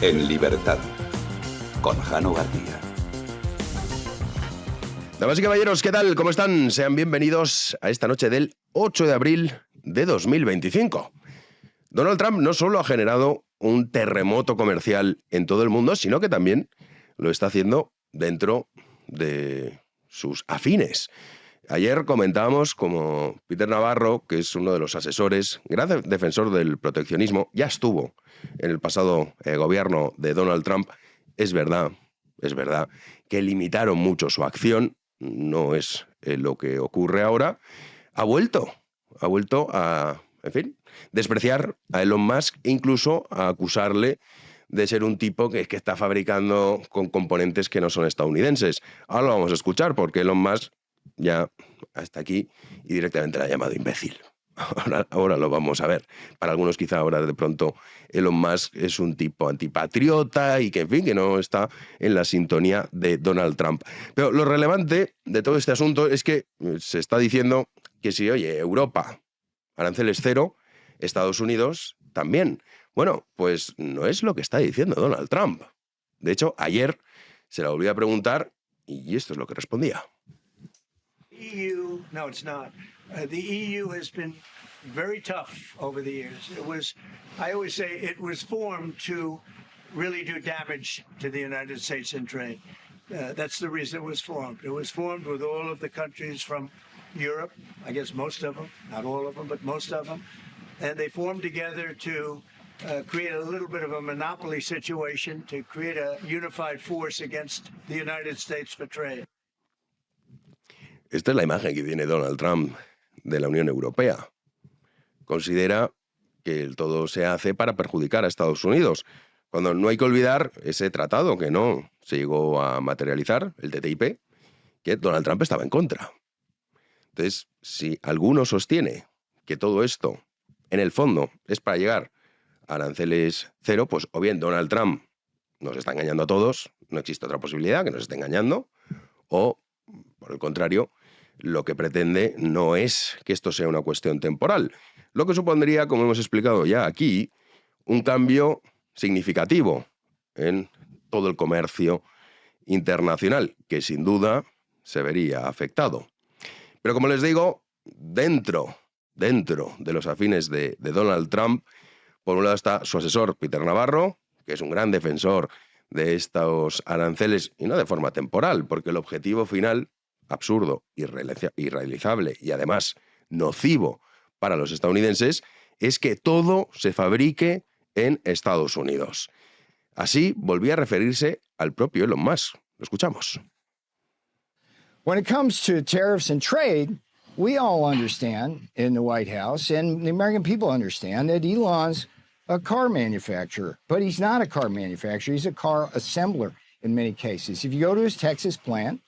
En libertad, con Jano García. Damas y caballeros, ¿qué tal? ¿Cómo están? Sean bienvenidos a esta noche del 8 de abril de 2025. Donald Trump no solo ha generado un terremoto comercial en todo el mundo, sino que también lo está haciendo dentro de sus afines. Ayer comentábamos como Peter Navarro, que es uno de los asesores, gran defensor del proteccionismo, ya estuvo en el pasado gobierno de Donald Trump. Es verdad que limitaron mucho su acción, no es lo que ocurre ahora. Ha vuelto a, en fin, despreciar a Elon Musk, incluso a acusarle de ser un tipo que está fabricando con componentes que no son estadounidenses. Ahora lo vamos a escuchar porque Elon Musk ya hasta aquí y directamente la ha llamado imbécil. Ahora lo vamos a ver. Para algunos quizá ahora de pronto Elon Musk es un tipo antipatriota y que, en fin, que no está en la sintonía de Donald Trump. Pero lo relevante de todo este asunto es que se está diciendo que si, oye, Europa, aranceles cero, Estados Unidos también. Bueno, pues no es lo que está diciendo Donald Trump. De hecho, ayer se la volví a preguntar y esto es lo que respondía. EU, no, it's not. The EU has been very tough over the years. I always say it was formed to really do damage to the United States in trade. That's the reason it was formed. It was formed with all of the countries from Europe, I guess most of them, not all of them, but most of them. And they formed together to create a little bit of a monopoly situation, to create a unified force against the United States for trade. Esta es la imagen que tiene Donald Trump de la Unión Europea. Considera que todo se hace para perjudicar a Estados Unidos, cuando no hay que olvidar ese tratado que no se llegó a materializar, el TTIP, que Donald Trump estaba en contra. Entonces, si alguno sostiene que todo esto, en el fondo, es para llegar a aranceles cero, pues o bien Donald Trump nos está engañando a todos, no existe otra posibilidad que nos esté engañando, o, por el contrario, lo que pretende no es que esto sea una cuestión temporal, lo que supondría, como hemos explicado ya aquí, un cambio significativo en todo el comercio internacional, que sin duda se vería afectado. Pero como les digo, dentro de los afines de Donald Trump, por un lado está su asesor Peter Navarro, que es un gran defensor de estos aranceles, y no de forma temporal, porque el objetivo final, absurdo, irrealizable y además nocivo para los estadounidenses, es que todo se fabrique en Estados Unidos. Así volvía a referirse al propio Elon Musk. Lo escuchamos. When it comes to tariffs and trade, we all understand in the White House, and the American people understand, that Elon's a car manufacturer, but he's not a car manufacturer. He's a car assembler in many cases. If you go to his Texas plant,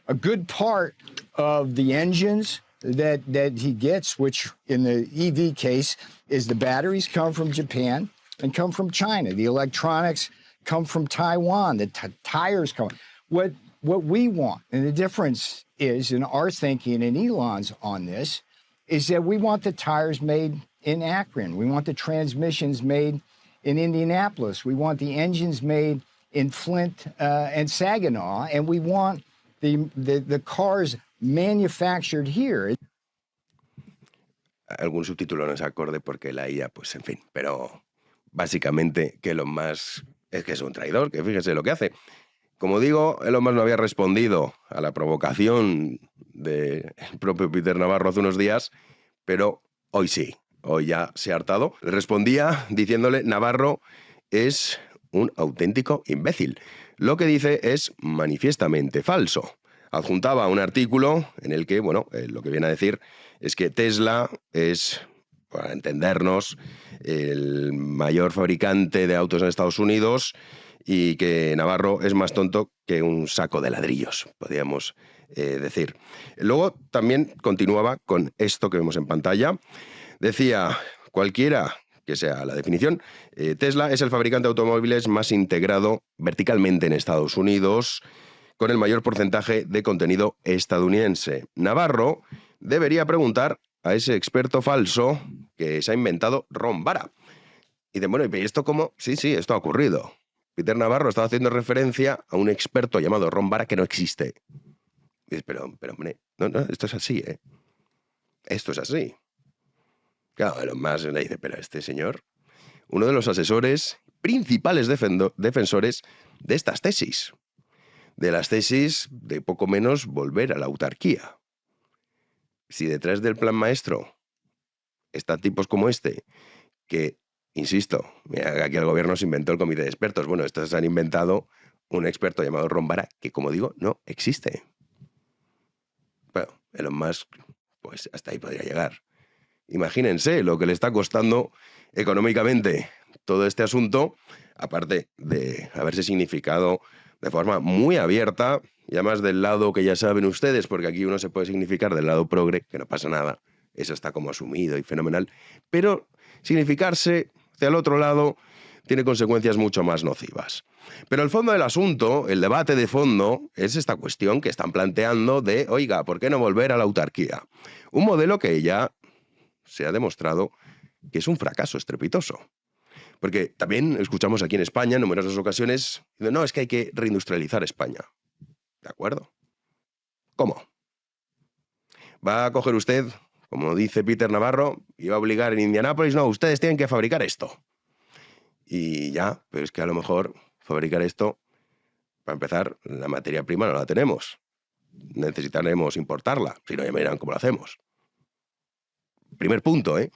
a good part of the engines that he gets, which in the EV case is the batteries, come from Japan and come from China. The electronics come from Taiwan. The tires come. What we want, and the difference is in our thinking and Elon's on this, is that we want the tires made in Akron. We want the transmissions made in Indianapolis. We want the engines made in Flint and Saginaw, and we want the cars manufactured here. Algún subtítulo no se acorde porque la IA, pues en fin, pero básicamente que Elon Musk es que es un traidor, que fíjese lo que hace. Como digo, Elon Musk no había respondido a la provocación del propio Peter Navarro hace unos días, pero hoy sí, hoy ya se ha hartado. Le respondía diciéndole: Navarro es un auténtico imbécil. Lo que dice es manifiestamente falso. Adjuntaba un artículo en el que, bueno, lo que viene a decir es que Tesla es, para entendernos, el mayor fabricante de autos en Estados Unidos y que Navarro es más tonto que un saco de ladrillos, podríamos decir. Luego también continuaba con esto que vemos en pantalla. Decía: cualquiera que sea la definición, Tesla es el fabricante de automóviles más integrado verticalmente en Estados Unidos, con el mayor porcentaje de contenido estadounidense. Navarro debería preguntar a ese experto falso que se ha inventado Ron Vara. Y dicen, bueno, ¿y esto cómo? Sí, esto ha ocurrido. Peter Navarro estaba haciendo referencia a un experto llamado Ron Vara que no existe. Y dices, pero hombre, no, esto es así, ¿eh? Esto es así. Claro, Elon Musk le dice, pero este señor, uno de los asesores principales defensores de estas tesis, de las tesis de poco menos volver a la autarquía. Si detrás del plan maestro están tipos como este, que, insisto, mira, aquí el gobierno se inventó el comité de expertos. Bueno, estos se han inventado un experto llamado Ron Vara, que, como digo, no existe. Bueno, Elon Musk, pues hasta ahí podría llegar. Imagínense lo que le está costando económicamente todo este asunto, aparte de haberse significado de forma muy abierta, y además del lado que ya saben ustedes, porque aquí uno se puede significar del lado progre, que no pasa nada, eso está como asumido y fenomenal, pero significarse hacia el otro lado tiene consecuencias mucho más nocivas. Pero el fondo del asunto, el debate de fondo, es esta cuestión que están planteando de, oiga, ¿por qué no volver a la autarquía? Un modelo que ya se ha demostrado que es un fracaso estrepitoso. Porque también escuchamos aquí en España en numerosas ocasiones, no, es que hay que reindustrializar España. ¿De acuerdo? ¿Cómo? ¿Va a coger usted, como dice Peter Navarro, y va a obligar en Indianápolis? No, ustedes tienen que fabricar esto. Y ya, pero es que a lo mejor fabricar esto, para empezar, la materia prima no la tenemos. Necesitaremos importarla, si no ya me dirán cómo lo hacemos. Primer punto, ¿eh?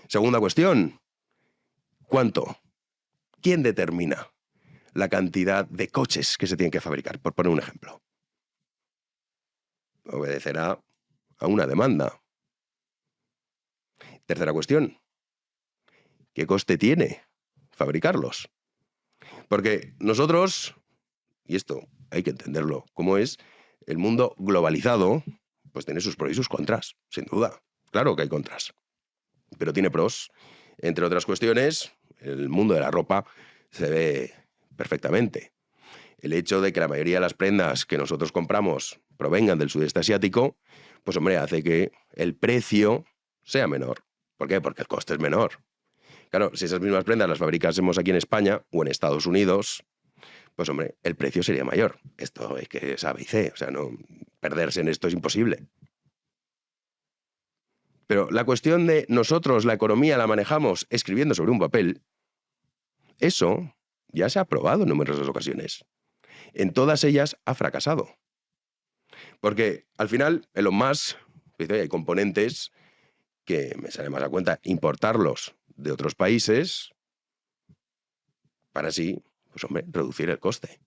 Segunda cuestión, ¿cuánto? ¿Quién determina la cantidad de coches que se tienen que fabricar? Por poner un ejemplo. Obedecerá a una demanda. Tercera cuestión, ¿qué coste tiene fabricarlos? Porque nosotros, y esto hay que entenderlo como es, el mundo globalizado, pues tiene sus pros y sus contras, sin duda. Claro que hay contras, pero tiene pros. Entre otras cuestiones, el mundo de la ropa se ve perfectamente. El hecho de que la mayoría de las prendas que nosotros compramos provengan del sudeste asiático, pues hombre, hace que el precio sea menor. ¿Por qué? Porque el coste es menor. Claro, si esas mismas prendas las fabricásemos aquí en España o en Estados Unidos, pues hombre, el precio sería mayor. Esto es que es A, B y C, o sea, no perderse en esto es imposible. Pero la cuestión de nosotros la economía la manejamos escribiendo sobre un papel, eso ya se ha probado en numerosas ocasiones. En todas ellas ha fracasado. Porque al final, Elon Musk dice, hay componentes que me sale más a cuenta importarlos de otros países para así, pues hombre, reducir el coste.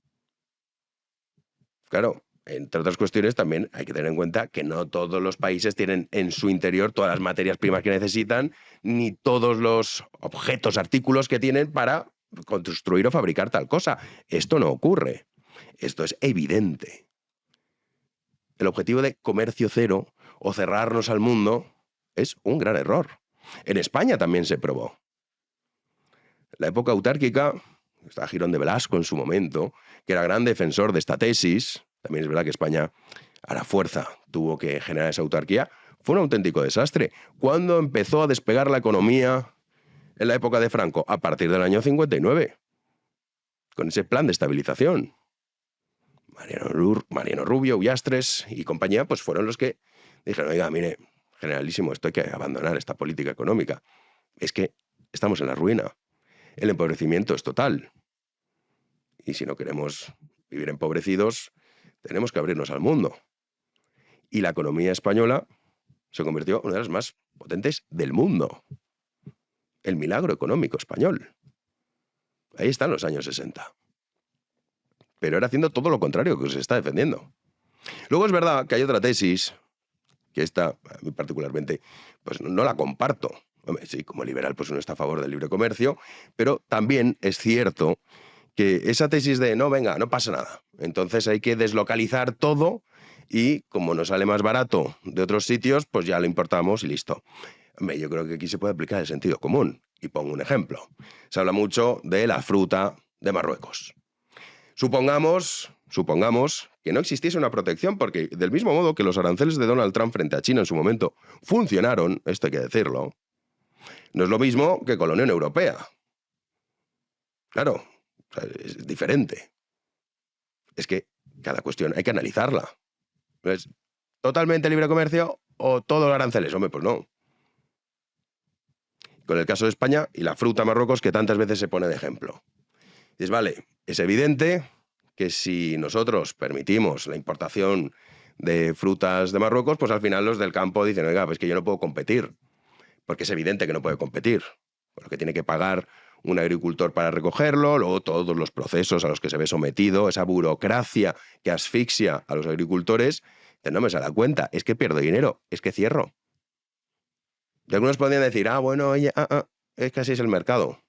Claro, entre otras cuestiones también hay que tener en cuenta que no todos los países tienen en su interior todas las materias primas que necesitan, ni todos los objetos, artículos que tienen para construir o fabricar tal cosa. Esto no ocurre. Esto es evidente. El objetivo de comercio cero o cerrarnos al mundo es un gran error. En España también se probó. La época autárquica, está Girón de Velasco en su momento, que era gran defensor de esta tesis. También es verdad que España, a la fuerza, tuvo que generar esa autarquía. Fue un auténtico desastre. ¿Cuándo empezó a despegar la economía en la época de Franco? A partir del año 59, con ese plan de estabilización. Mariano Rubio, Ullastres y compañía, pues fueron los que dijeron, oiga, mire, generalísimo, esto hay que abandonar esta política económica. Es que estamos en la ruina. El empobrecimiento es total. Y si no queremos vivir empobrecidos, tenemos que abrirnos al mundo. Y la economía española se convirtió en una de las más potentes del mundo. El milagro económico español. Ahí están los años 60. Pero era haciendo todo lo contrario que se está defendiendo. Luego es verdad que hay otra tesis, que esta, a mí particularmente, pues no la comparto. Hombre, sí, como liberal, pues uno está a favor del libre comercio, pero también es cierto que esa tesis de, no, venga, no pasa nada, entonces hay que deslocalizar todo y como nos sale más barato de otros sitios, pues ya lo importamos y listo. Hombre, yo creo que aquí se puede aplicar el sentido común. Y pongo un ejemplo. Se habla mucho de la fruta de Marruecos. Supongamos que no existiese una protección, porque del mismo modo que los aranceles de Donald Trump frente a China en su momento funcionaron, esto hay que decirlo, no es lo mismo que con la Unión Europea. Claro, O sea, es diferente. Es que cada cuestión hay que analizarla. ¿Es totalmente libre comercio o todos los aranceles? Hombre, pues no. Con el caso de España y la fruta Marruecos, que tantas veces se pone de ejemplo. Dices, vale, es evidente que si nosotros permitimos la importación de frutas de Marruecos, pues al final los del campo dicen, oiga, pues que yo no puedo competir, porque es evidente que no puede competir, por lo que tiene que pagar un agricultor para recogerlo, luego todos los procesos a los que se ve sometido, esa burocracia que asfixia a los agricultores, no me sale a cuenta, es que pierdo dinero, es que cierro. Y algunos podrían decir, bueno, oye, es que así es el mercado.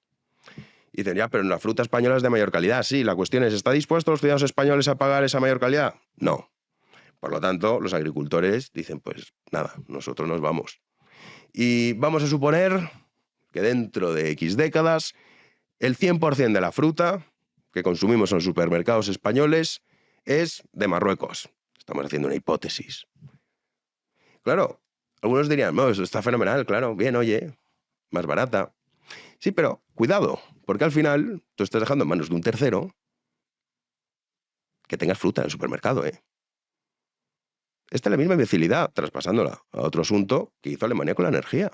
Y dicen, ya, pero en la fruta española es de mayor calidad. Sí, la cuestión es, ¿está dispuestos los ciudadanos españoles a pagar esa mayor calidad? No. Por lo tanto, los agricultores dicen, pues nada, nosotros nos vamos. Y vamos a suponer que dentro de X décadas, el 100% de la fruta que consumimos en los supermercados españoles es de Marruecos. Estamos haciendo una hipótesis. Claro, algunos dirían, no, eso está fenomenal, claro, bien, oye, más barata. Sí, pero cuidado, porque al final tú estás dejando en manos de un tercero que tengas fruta en el supermercado, ¿eh? Esta es la misma imbecilidad, traspasándola a otro asunto que hizo Alemania con la energía.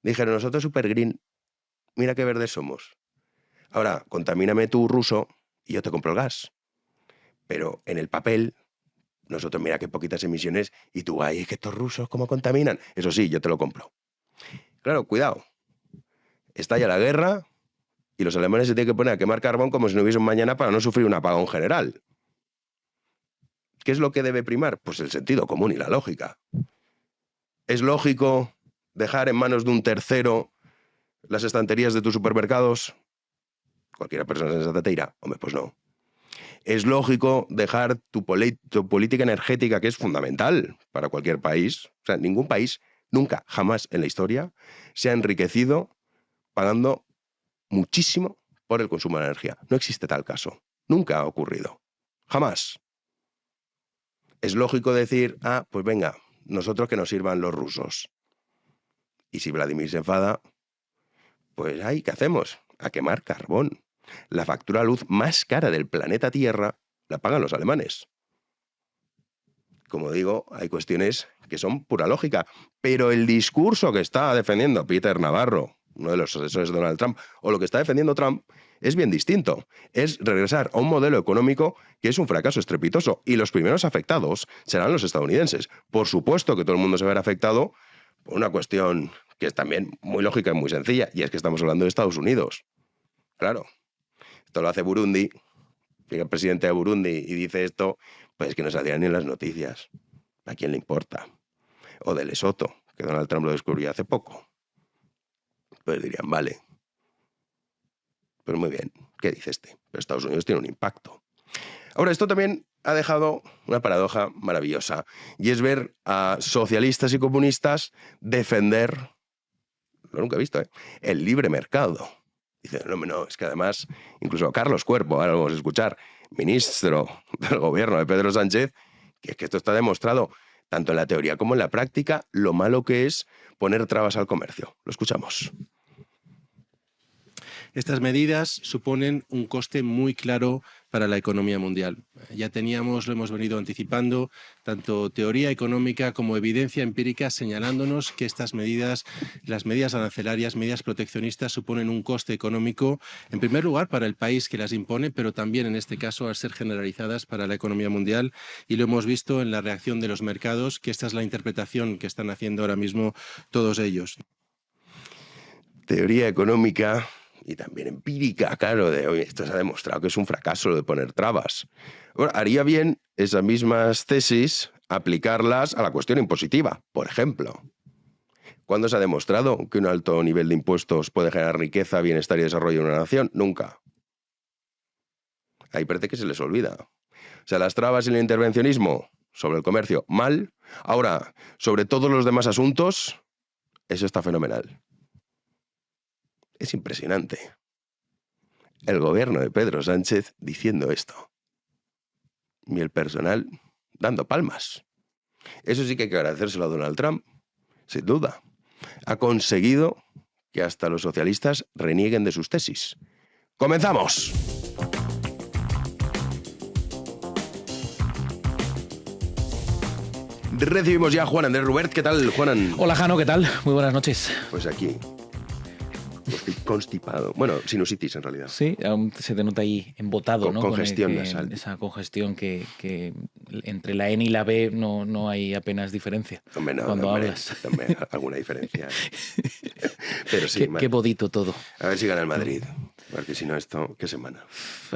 Dijeron, nosotros super green, mira qué verdes somos. Ahora, contamíname tú, ruso, y yo te compro el gas. Pero en el papel, nosotros mira qué poquitas emisiones, y tú, ay, es que estos rusos, ¿cómo contaminan? Eso sí, yo te lo compro. Claro, cuidado. Estalla la guerra y los alemanes se tienen que poner a quemar carbón como si no hubiese un mañana para no sufrir un apagón general. ¿Qué es lo que debe primar? Pues el sentido común y la lógica. ¿Es lógico dejar en manos de un tercero las estanterías de tus supermercados? Cualquiera persona sensata te dirá, hombre, pues no. ¿Es lógico dejar tu política energética, que es fundamental para cualquier país? O sea, ningún país, nunca, jamás en la historia, se ha enriquecido pagando muchísimo por el consumo de energía. No existe tal caso. Nunca ha ocurrido. Jamás. Es lógico decir, pues venga, nosotros que nos sirvan los rusos. Y si Vladimir se enfada, pues ¿qué hacemos? A quemar carbón. La factura de luz más cara del planeta Tierra la pagan los alemanes. Como digo, hay cuestiones que son pura lógica, pero el discurso que está defendiendo Peter Navarro, uno de los asesores de Donald Trump, o lo que está defendiendo Trump, es bien distinto. Es regresar a un modelo económico que es un fracaso estrepitoso, y los primeros afectados serán los estadounidenses. Por supuesto que todo el mundo se verá afectado por una cuestión que es también muy lógica y muy sencilla, y es que estamos hablando de Estados Unidos. Claro, esto lo hace Burundi, llega el presidente de Burundi y dice esto, pues es que no saldría ni en las noticias. ¿A quién le importa? O de Lesoto, que Donald Trump lo descubrió hace poco. Pues dirían, vale, pues muy bien, ¿qué dice este? Pero Estados Unidos tiene un impacto. Ahora, esto también ha dejado una paradoja maravillosa, y es ver a socialistas y comunistas defender, lo nunca he visto, el libre mercado. Dicen, no, es que además, incluso Carlos Cuerpo, ahora lo vamos a escuchar, ministro del gobierno de Pedro Sánchez, que es que esto está demostrado, tanto en la teoría como en la práctica, lo malo que es poner trabas al comercio. Lo escuchamos. Estas medidas suponen un coste muy claro para la economía mundial. Ya lo hemos venido anticipando, tanto teoría económica como evidencia empírica, señalándonos que estas medidas, las medidas arancelarias, medidas proteccionistas, suponen un coste económico, en primer lugar, para el país que las impone, pero también, en este caso, al ser generalizadas para la economía mundial. Y lo hemos visto en la reacción de los mercados, que esta es la interpretación que están haciendo ahora mismo todos ellos. Teoría económica y también empírica, claro, de hoy esto se ha demostrado que es un fracaso lo de poner trabas. Bueno, haría bien esas mismas tesis aplicarlas a la cuestión impositiva, por ejemplo. ¿Cuándo se ha demostrado que un alto nivel de impuestos puede generar riqueza, bienestar y desarrollo en una nación? Nunca. Ahí parece que se les olvida. O sea, las trabas y el intervencionismo sobre el comercio, mal. Ahora, sobre todos los demás asuntos, eso está fenomenal. Es impresionante. El gobierno de Pedro Sánchez diciendo esto. Y el personal dando palmas. Eso sí que hay que agradecérselo a Donald Trump, sin duda. Ha conseguido que hasta los socialistas renieguen de sus tesis. ¡Comenzamos! Recibimos ya a Juan Andrés Rubert. ¿Qué tal, Juanan? Hola, Jano, ¿qué tal? Muy buenas noches. Pues aquí. Estoy constipado. Bueno, sinusitis en realidad. Sí, aún se te nota ahí embotado, ¿no? Congestión Con nasal. esa congestión que entre la N y la B no hay apenas diferencia Hombre, no, cuando hombre, hablas. hombre, alguna diferencia. Pero sí, Qué bodito todo. a ver si gana el Madrid. Porque si no, esto, ¿qué semana?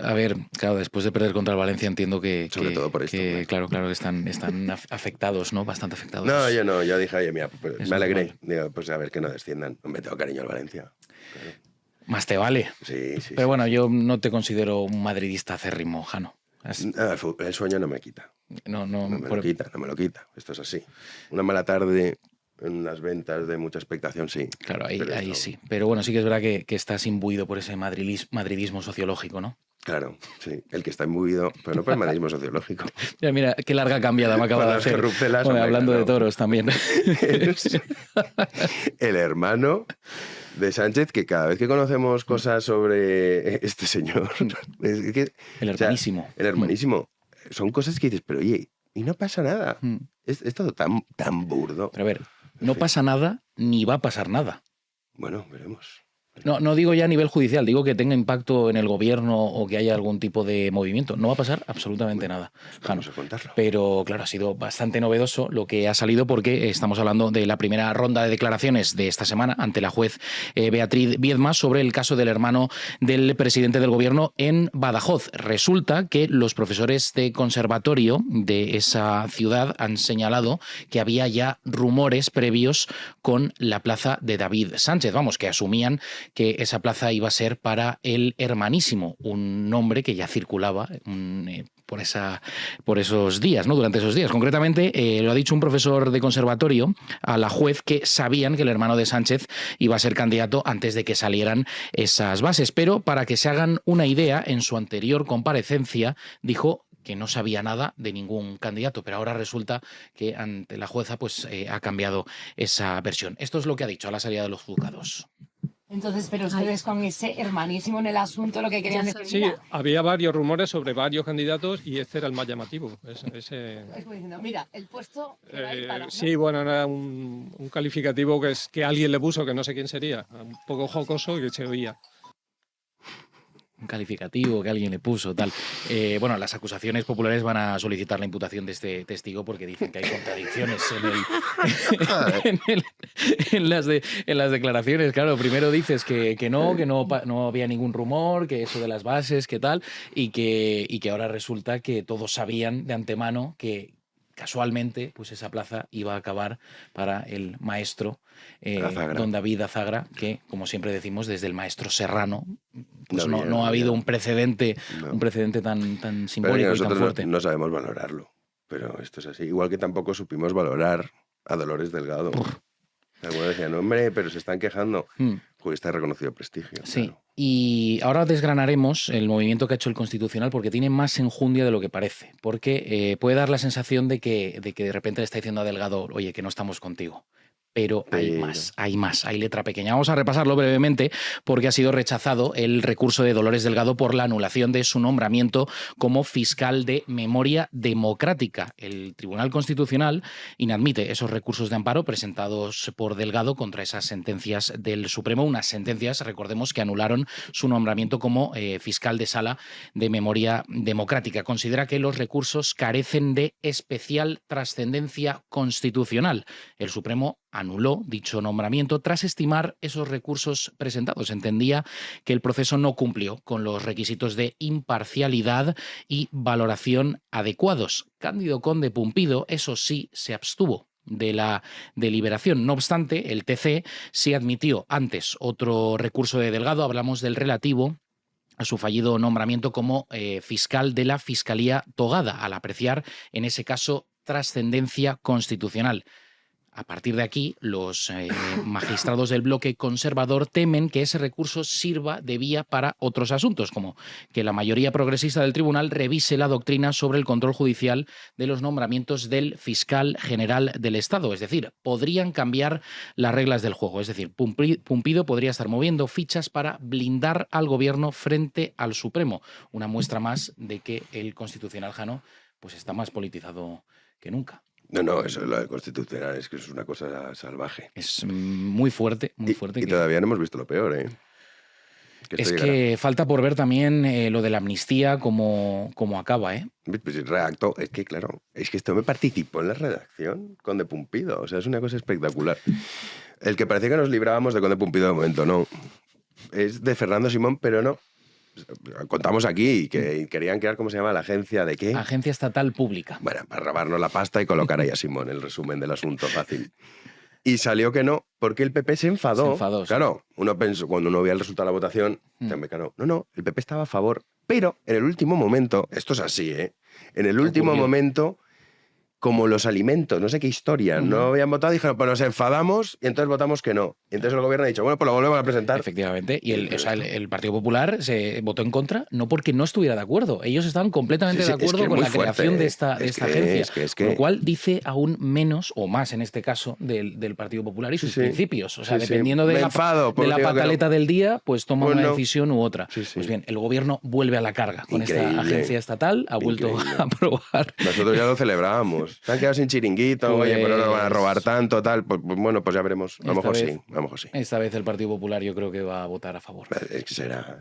A ver, claro, después de perder contra el Valencia entiendo que... Sobre todo por esto, Claro, que están afectados, ¿no? Bastante afectados. No, yo no. Yo dije, oye, mira, pues, Es me alegré. normal. Digo, pues a ver que no desciendan. Me tengo cariño al Valencia. Claro. Más te vale. Sí, sí. Pero sí. bueno, yo no te considero un madridista acérrimo, Jano. El sueño no me quita. No, No me lo quita, no me lo quita. Esto es así. Una mala tarde en unas ventas de mucha expectación, sí. Claro, ahí Pero sí. Pero bueno, sí que es verdad que estás imbuido por ese madridismo sociológico, ¿no? Claro, sí. El que está imbuido, pero no por el madridismo sociológico. Ya, mira, qué larga cambiada me acaba Por de las hacer. corruptelas, Bueno, hombre, hablando de claro. toros también. Es el hermano de Sánchez, que cada vez que conocemos cosas sobre este señor... es que, El o sea, hermanísimo. el hermanísimo. Son cosas que dices, pero oye, y no pasa nada. Mm. Es todo tan burdo. Pero a ver, no pasa nada ni va a pasar nada. Bueno, veremos. No digo ya a nivel judicial, digo que tenga impacto en el gobierno o que haya algún tipo de movimiento. No va a pasar absolutamente nada, Jano. Vamos a contarlo. Pero claro, ha sido bastante novedoso lo que ha salido porque estamos hablando de la primera ronda de declaraciones de esta semana ante la juez Beatriz Viedma sobre el caso del hermano del presidente del gobierno en Badajoz. Resulta que los profesores de conservatorio de esa ciudad han señalado que había ya rumores previos con la plaza de David Sánchez. Vamos, que asumían que esa plaza iba a ser para el hermanísimo, un nombre que ya circulaba por esos días, ¿no? Durante esos días. Concretamente, lo ha dicho un profesor de conservatorio a la juez que sabían que el hermano de Sánchez iba a ser candidato antes de que salieran esas bases. Pero para que se hagan una idea, en su anterior comparecencia dijo que no sabía nada de ningún candidato, pero ahora resulta que ante la jueza pues, ha cambiado esa versión. Esto es lo que ha dicho a la salida de los juzgados. Entonces, pero ustedes con ese hermanísimo en el asunto lo que querían decir. Sí, había varios rumores sobre varios candidatos y este era el más llamativo. Ese, Es como diciendo, mira, el puesto que va a ir para, ¿no? sí, bueno, era un calificativo que alguien le puso, que no sé quién sería, un poco jocoso y que se oía. Un calificativo que alguien le puso, tal. Bueno, las acusaciones populares van a solicitar la imputación de este testigo porque dicen que hay contradicciones en las declaraciones. Claro, primero dices que no había ningún rumor, que eso de las bases, que tal, y que ahora resulta que todos sabían de antemano que casualmente pues esa plaza iba a acabar para el maestro don David Azagra, que, como siempre decimos, desde el maestro Serrano pues no ha habido un precedente tan simbólico y tan nosotros fuerte. no sabemos valorarlo, pero esto es así. Igual que tampoco supimos valorar a Dolores Delgado. Algunos decían, hombre, pero se están quejando. Pues está reconocido prestigio. Sí, claro. y ahora desgranaremos el movimiento que ha hecho el Constitucional porque tiene más enjundia de lo que parece, porque puede dar la sensación de que de repente le está diciendo a Delgado, oye, que no estamos contigo. Pero hay más, hay letra pequeña. Vamos a repasarlo brevemente porque ha sido rechazado el recurso de Dolores Delgado por la anulación de su nombramiento como fiscal de memoria democrática. El Tribunal Constitucional inadmite esos recursos de amparo presentados por Delgado contra esas sentencias del Supremo, unas sentencias, recordemos, que anularon su nombramiento como fiscal de sala de memoria democrática. Considera que los recursos carecen de especial trascendencia constitucional. El Supremo anuló dicho nombramiento tras estimar esos recursos presentados. Entendía que el proceso no cumplió con los requisitos de imparcialidad y valoración adecuados. Cándido Conde Pumpido, eso sí, se abstuvo de la deliberación. No obstante, el TC sí admitió antes otro recurso de Delgado. Hablamos del relativo a su fallido nombramiento como fiscal de la Fiscalía Togada, al apreciar en ese caso trascendencia constitucional. A partir de aquí, los magistrados del bloque conservador temen que ese recurso sirva de vía para otros asuntos, como que la mayoría progresista del tribunal revise la doctrina sobre el control judicial de los nombramientos del fiscal general del Estado. Es decir, podrían cambiar las reglas del juego. Es decir, Pumpido podría estar moviendo fichas para blindar al gobierno frente al Supremo. Una muestra más de que el Constitucional, Jano, pues está más politizado que nunca. No, eso es lo del Constitucional, es que es una cosa salvaje. Es muy fuerte, muy fuerte. Y todavía no hemos visto lo peor, ¿eh? Es que falta por ver también lo de la amnistía, cómo acaba, ¿eh? Pues redactó, es que claro, es que esto me participó en la redacción, Conde Pumpido, o sea, es una cosa espectacular. El que parecía que nos librábamos de Conde Pumpido de momento, no. Es de Fernando Simón, pero no. Contamos aquí que querían crear, ¿cómo se llama? La agencia de qué. Agencia Estatal Pública. Bueno, para robarnos la pasta y colocar ahí a Simón el resumen del asunto fácil. Y salió que no, porque el PP se enfadó. Se enfadó, sí. Claro, uno pensó, cuando uno veía el resultado de la votación, claro, no, el PP estaba a favor. Pero en el último momento, esto es así, ¿eh? En el último momento, como los alimentos, no sé qué historia, no habían votado, dijeron, pues nos enfadamos y entonces votamos que no. Y entonces el gobierno ha dicho, bueno, pues lo volvemos a presentar. Efectivamente. Y el Partido Popular se votó en contra, no porque no estuviera de acuerdo. Ellos estaban completamente de acuerdo con la creación de esta agencia. Con lo cual dice aún menos, o más en este caso, del Partido Popular y sus principios. O sea, dependiendo de la pataleta del día, pues toma una decisión u otra. Pues bien, el gobierno vuelve a la carga con esta agencia estatal, ha vuelto a aprobar. Nosotros ya lo celebrábamos. Se han quedado sin chiringuito, oye, pero no nos van a robar tanto, tal. Pues bueno, pues ya veremos. A lo mejor sí. Esta vez el Partido Popular yo creo que va a votar a favor. Será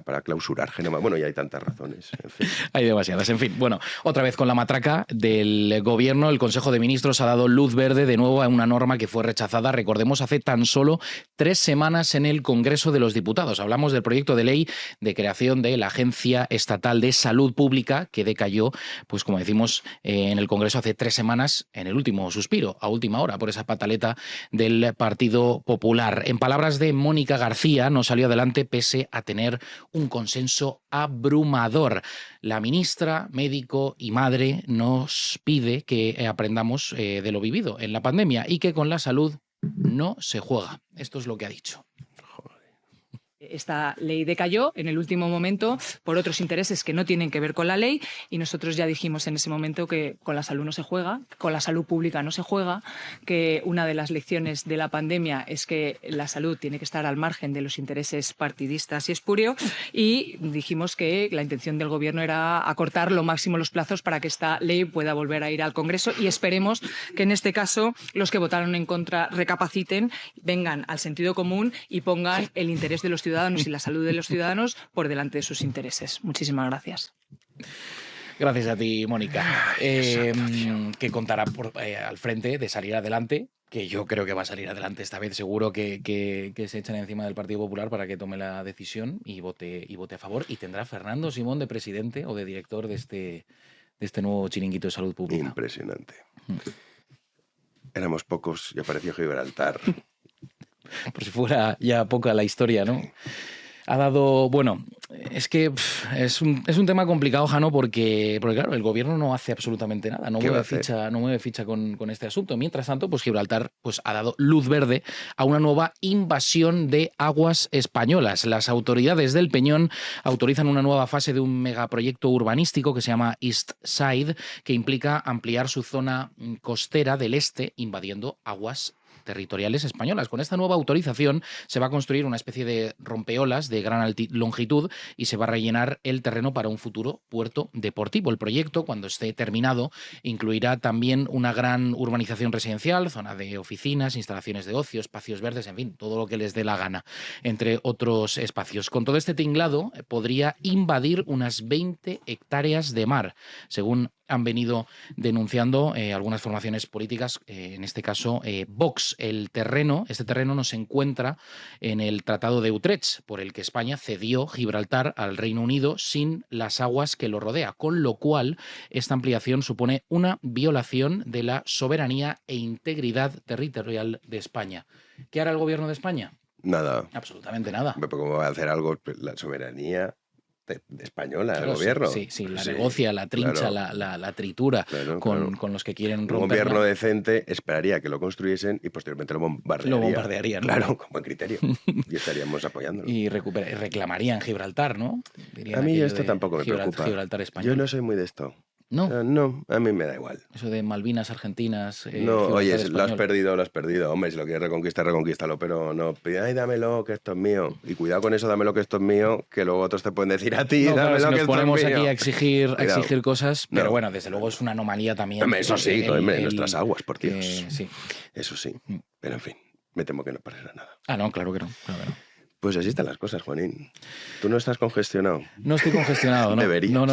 para clausurar Genoma. Bueno, ya hay tantas razones. En fin. Hay demasiadas. En fin, bueno, otra vez con la matraca del gobierno, el Consejo de Ministros ha dado luz verde de nuevo a una norma que fue rechazada, recordemos, hace tan solo 3 semanas en el Congreso de los Diputados. Hablamos del proyecto de ley de creación de la Agencia Estatal de Salud Pública, que decayó, pues como decimos, en el Congreso hace 3 semanas, en el último suspiro, a última hora, por esa pataleta del Partido Popular. En palabras de Mónica García, no salió adelante pese a tener un consenso abrumador. La ministra, médico y madre nos pide que aprendamos de lo vivido en la pandemia y que con la salud no se juega. Esto es lo que ha dicho. Esta ley decayó en el último momento por otros intereses que no tienen que ver con la ley y nosotros ya dijimos en ese momento que con la salud no se juega, con la salud pública no se juega, que una de las lecciones de la pandemia es que la salud tiene que estar al margen de los intereses partidistas y espurios y dijimos que la intención del Gobierno era acortar lo máximo los plazos para que esta ley pueda volver a ir al Congreso y esperemos que en este caso los que votaron en contra recapaciten, vengan al sentido común y pongan el interés de los ciudadanos y la salud de los ciudadanos por delante de sus intereses. Muchísimas gracias. Gracias a ti, Mónica. Que contará al frente de salir adelante, que yo creo que va a salir adelante esta vez. Seguro que se echan encima del Partido Popular para que tome la decisión y vote a favor. Y tendrá Fernando Simón de presidente o de director de este nuevo chiringuito de salud pública. Impresionante. Éramos pocos y apareció Gibraltar. Por si fuera ya poca la historia, ¿no? Ha dado, bueno, es que es un tema complicado, Jano, porque claro, el gobierno no hace absolutamente nada, no mueve ficha con este asunto. Mientras tanto, pues Gibraltar pues, ha dado luz verde a una nueva invasión de aguas españolas. Las autoridades del Peñón autorizan una nueva fase de un megaproyecto urbanístico que se llama East Side, que implica ampliar su zona costera del este, invadiendo aguas territoriales españolas. Con esta nueva autorización se va a construir una especie de rompeolas de gran longitud y se va a rellenar el terreno para un futuro puerto deportivo. El proyecto, cuando esté terminado, incluirá también una gran urbanización residencial, zona de oficinas, instalaciones de ocio, espacios verdes, en fin, todo lo que les dé la gana, entre otros espacios. Con todo este tinglado podría invadir unas 20 hectáreas de mar, según han venido denunciando algunas formaciones políticas, en este caso Vox. Este terreno no se encuentra en el Tratado de Utrecht, por el que España cedió Gibraltar al Reino Unido sin las aguas que lo rodea, con lo cual esta ampliación supone una violación de la soberanía e integridad territorial de España. ¿Qué hará el gobierno de España? Nada. Absolutamente nada. ¿Cómo va a hacer algo la soberanía española, claro, el gobierno? Sí, la negocia, la trincha, claro. la tritura con los que quieren romperla. Un gobierno decente esperaría que lo construyesen y posteriormente lo bombardearían. Claro, con buen criterio. Y estaríamos apoyándolo. Y reclamarían Gibraltar, ¿no? Dirían a mí esto tampoco me preocupa. Gibraltar español. Yo no soy muy de esto. No, No, a mí me da igual. eso de Malvinas Argentinas. No, oye, Gibraltar lo has español. perdido. Hombre, si lo quieres reconquistar, reconquístalo, pero no, ay, dámelo, que esto es mío. Y cuidado con eso, dámelo, que esto es mío, que luego otros te pueden decir a ti, No, claro, dámelo, si que nos esto es ponemos mío. aquí a exigir Cuidado. cosas, pero No. bueno, desde luego es una anomalía también. Hombre, eso sí, El- hombre, en el- nuestras aguas, por Dios. sí. Eso sí, Mm. pero en fin, me temo que no pasará nada. Ah, no, claro que no. Claro que no. Pues así están las cosas, Juanín. Tú no estás congestionado. No estoy congestionado, ¿no? Deberías. No.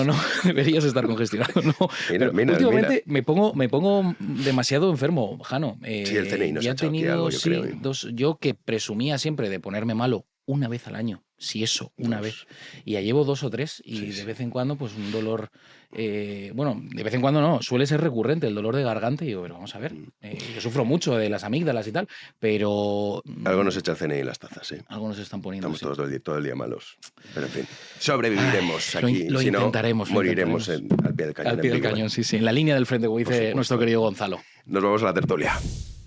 Deberías estar congestionado, ¿no? Mira, Pero mira, últimamente me pongo demasiado enfermo, Jano. Sí, el CNI nos ya ha he echado aquí tenido, algo, yo sí, creo. yo que presumía siempre de ponerme malo una vez al año, si eso, una Dos. vez. Y ya llevo 2 o 3 y Sí, de sí. vez en cuando, pues un dolor, bueno, de vez en cuando no, suele ser recurrente el dolor de garganta y digo, pero vamos a ver, yo sufro mucho de las amígdalas y tal, pero Algo nos echa el CNI en las tazas, sí. algunos se están poniendo. Estamos sí. todo el día malos. Pero en fin, sobreviviremos Ay, lo aquí. in- lo si no, intentaremos, lo moriremos intentaremos. al pie del cañón. Al pie en del Big cañón, Bang. sí, sí. En la línea del frente, como dice supuesto. nuestro querido Gonzalo. Nos vamos a la tertulia.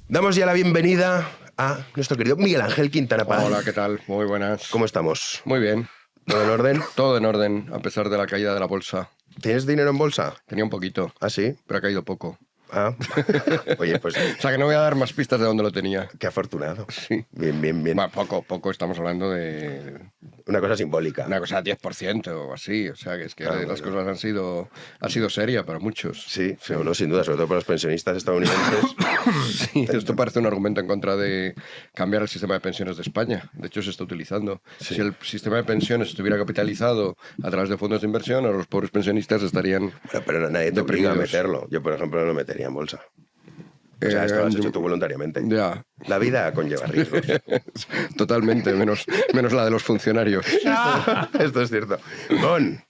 Damos ya la bienvenida a nuestro querido Miguel Ángel Quintana Paz. Hola, ¿qué tal? Muy buenas. ¿Cómo estamos? Muy bien. ¿Todo en orden? Todo en orden, a pesar de la caída de la bolsa. ¿Tienes dinero en bolsa? Tenía un poquito, ¿Ah, sí? pero ha caído poco. Ah. Oye, pues O sea que no voy a dar más pistas de dónde lo tenía. qué afortunado. Sí. Bien, bien, bien. Bueno, poco. Estamos hablando de Una cosa simbólica. una cosa 10% o así. O sea que es que Ah, las bueno. cosas han sido serias para muchos. Sí, no, sin duda, sobre todo para los pensionistas estadounidenses. Sí, esto parece un argumento en contra de cambiar el sistema de pensiones de España. De hecho, se está utilizando. Sí. Si el sistema de pensiones estuviera capitalizado a través de fondos de inversión, ahora los pobres pensionistas estarían... Bueno, pero nadie te obliga a Deprimidos. meterlo. Yo, por ejemplo, no lo metería en bolsa. O sea, esto lo has hecho tú voluntariamente. Ya, La vida conlleva riesgos. totalmente, menos la de los funcionarios. Esto es cierto. Gon,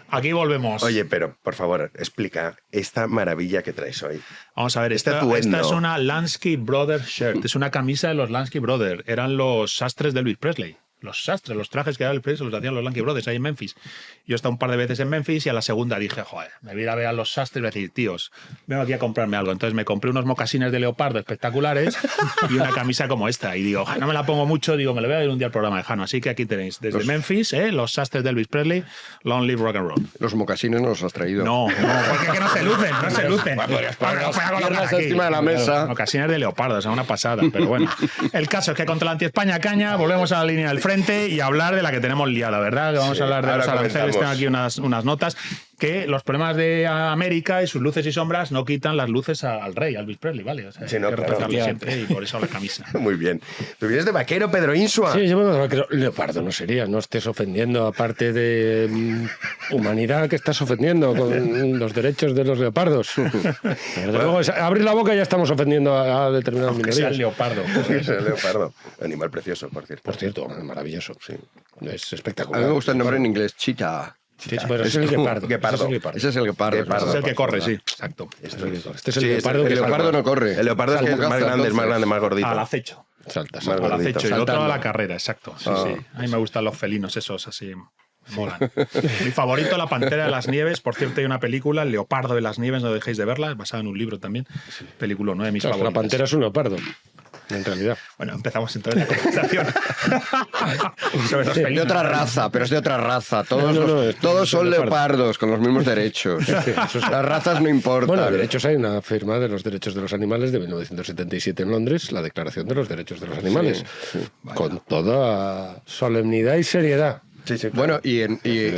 Aquí volvemos. oye, pero por favor, explica esta maravilla que traes hoy. Vamos a ver, este esta atuendo. es una Lansky Brothers shirt. Es una camisa de los Lansky Brothers. Eran los sastres de Elvis Presley. Los sastres, los trajes que daba Elvis Presley los hacían los Lansky Brothers ahí en Memphis. Yo he estado un par de veces en Memphis y a la segunda dije, joder, me voy a ir a ver a los sastres y voy a decir, tíos, vengo aquí a comprarme algo. Entonces me compré unos mocasines de leopardo espectaculares y una camisa como esta. Y digo, no me la pongo mucho, digo, me lo voy a ver un día al programa de Jano. Así que aquí tenéis, desde Memphis, los sastres de Elvis Presley, Long Live Rock and Roll. Los mocasines no los has traído. No, porque es que no se lucen, no se lucen. Podrías poner Ahora las voy a colocar piernas aquí. encima de la mesa. Ocasiones de leopardo, o sea, una pasada. Pero bueno, el caso es que contra la anti-España caña, volvemos a la línea del frente y a hablar de la que tenemos liada, ¿verdad? Que vamos Sí, a hablar de ahora los aranceles. comenzamos. Tengo aquí unas notas que los problemas de América y sus luces y sombras no quitan las luces al rey, a Elvis Presley, ¿vale? O sea, Sí, no, hay que claro. respetarlo siempre y por eso la camisa. Muy bien. Tú vienes de vaquero, Pedro Insua. Sí, yo me creo, leopardo no sería, no estés ofendiendo, aparte de humanidad que estás ofendiendo con los derechos de los leopardos. Desde luego, abrir la boca ya estamos ofendiendo a determinadas Aunque sea el minorías. leopardo. Es el leopardo. Animal precioso, por cierto. Por cierto, maravilloso. Sí. Es A espectacular. mí me gusta el nombre en inglés, cheetah. Sí, pero ese es el guepardo. Guepardo. Ese es el guepardo. Ese es el guepardo. Guepardo. Es el que por corre, favor. sí, exacto. Esto es. Este es el Sí, guepardo el que leopardo salva. no corre. El leopardo es que es Salvo más caza, grande, es más entonces. grande, más gordito. Al acecho. Salta, Más salta. Al gordito. acecho y el otro a Saltando. la carrera, exacto. Sí, Ah. sí. A mí me gustan los felinos esos, así. Molan. Mi favorito, La Pantera de las Nieves. Por cierto, hay una película, El Leopardo de las Nieves, no dejéis de verla, es basada en un libro también. Película, uno de mis Claro, la favoritos. pantera es un leopardo, en realidad. Bueno, empezamos entonces la conversación. Sobre los De felinos. otra raza, pero es de otra raza. Todos, No, todos son leopardo. leopardos, con los mismos derechos. Las razas no importan. Bueno, derechos hay una firma de los derechos de los animales de 1977 en Londres, la Declaración de los Derechos de los Animales, con toda solemnidad y seriedad. Sí, sí. Bueno, y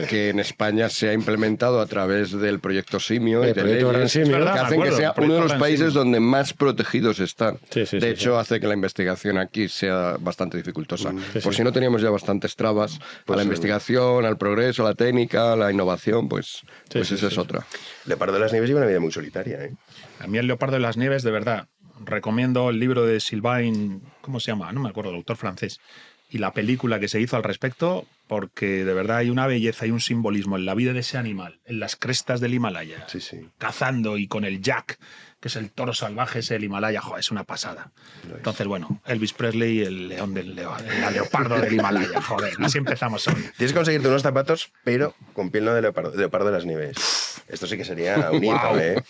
que en España se ha implementado a través del proyecto Simio y El de proyecto leyes Gran Simio. que verdad, me hacen que acuerdo, sea el proyecto uno de los Gran países Simio. donde más protegidos están. Sí, sí, de sí, hecho, sí. hace que la investigación aquí sea bastante dificultosa. Sí, Por sí. si no teníamos ya bastantes trabas a la sí. investigación, al progreso, a la técnica, a la innovación, pues sí, esa sí. es otra. Leopardo de las Nieves lleva una vida muy solitaria, ¿eh? A mí El Leopardo de las Nieves, de verdad, recomiendo el libro de Sylvain, ¿cómo se llama? No me acuerdo, el autor francés. Y la película que se hizo al respecto, porque de verdad hay una belleza y un simbolismo en la vida de ese animal, en las crestas del Himalaya, Sí, sí. cazando y con el jack, que es el toro salvaje, es el Himalaya, joder, es una pasada. Entonces, bueno, Elvis Presley, el león del leopardo del Himalaya, joder, así empezamos hoy. Tienes que conseguirte unos zapatos, pero con piel no de leopardo de las nieves. Esto sí que sería un hito, Guau. ¿eh?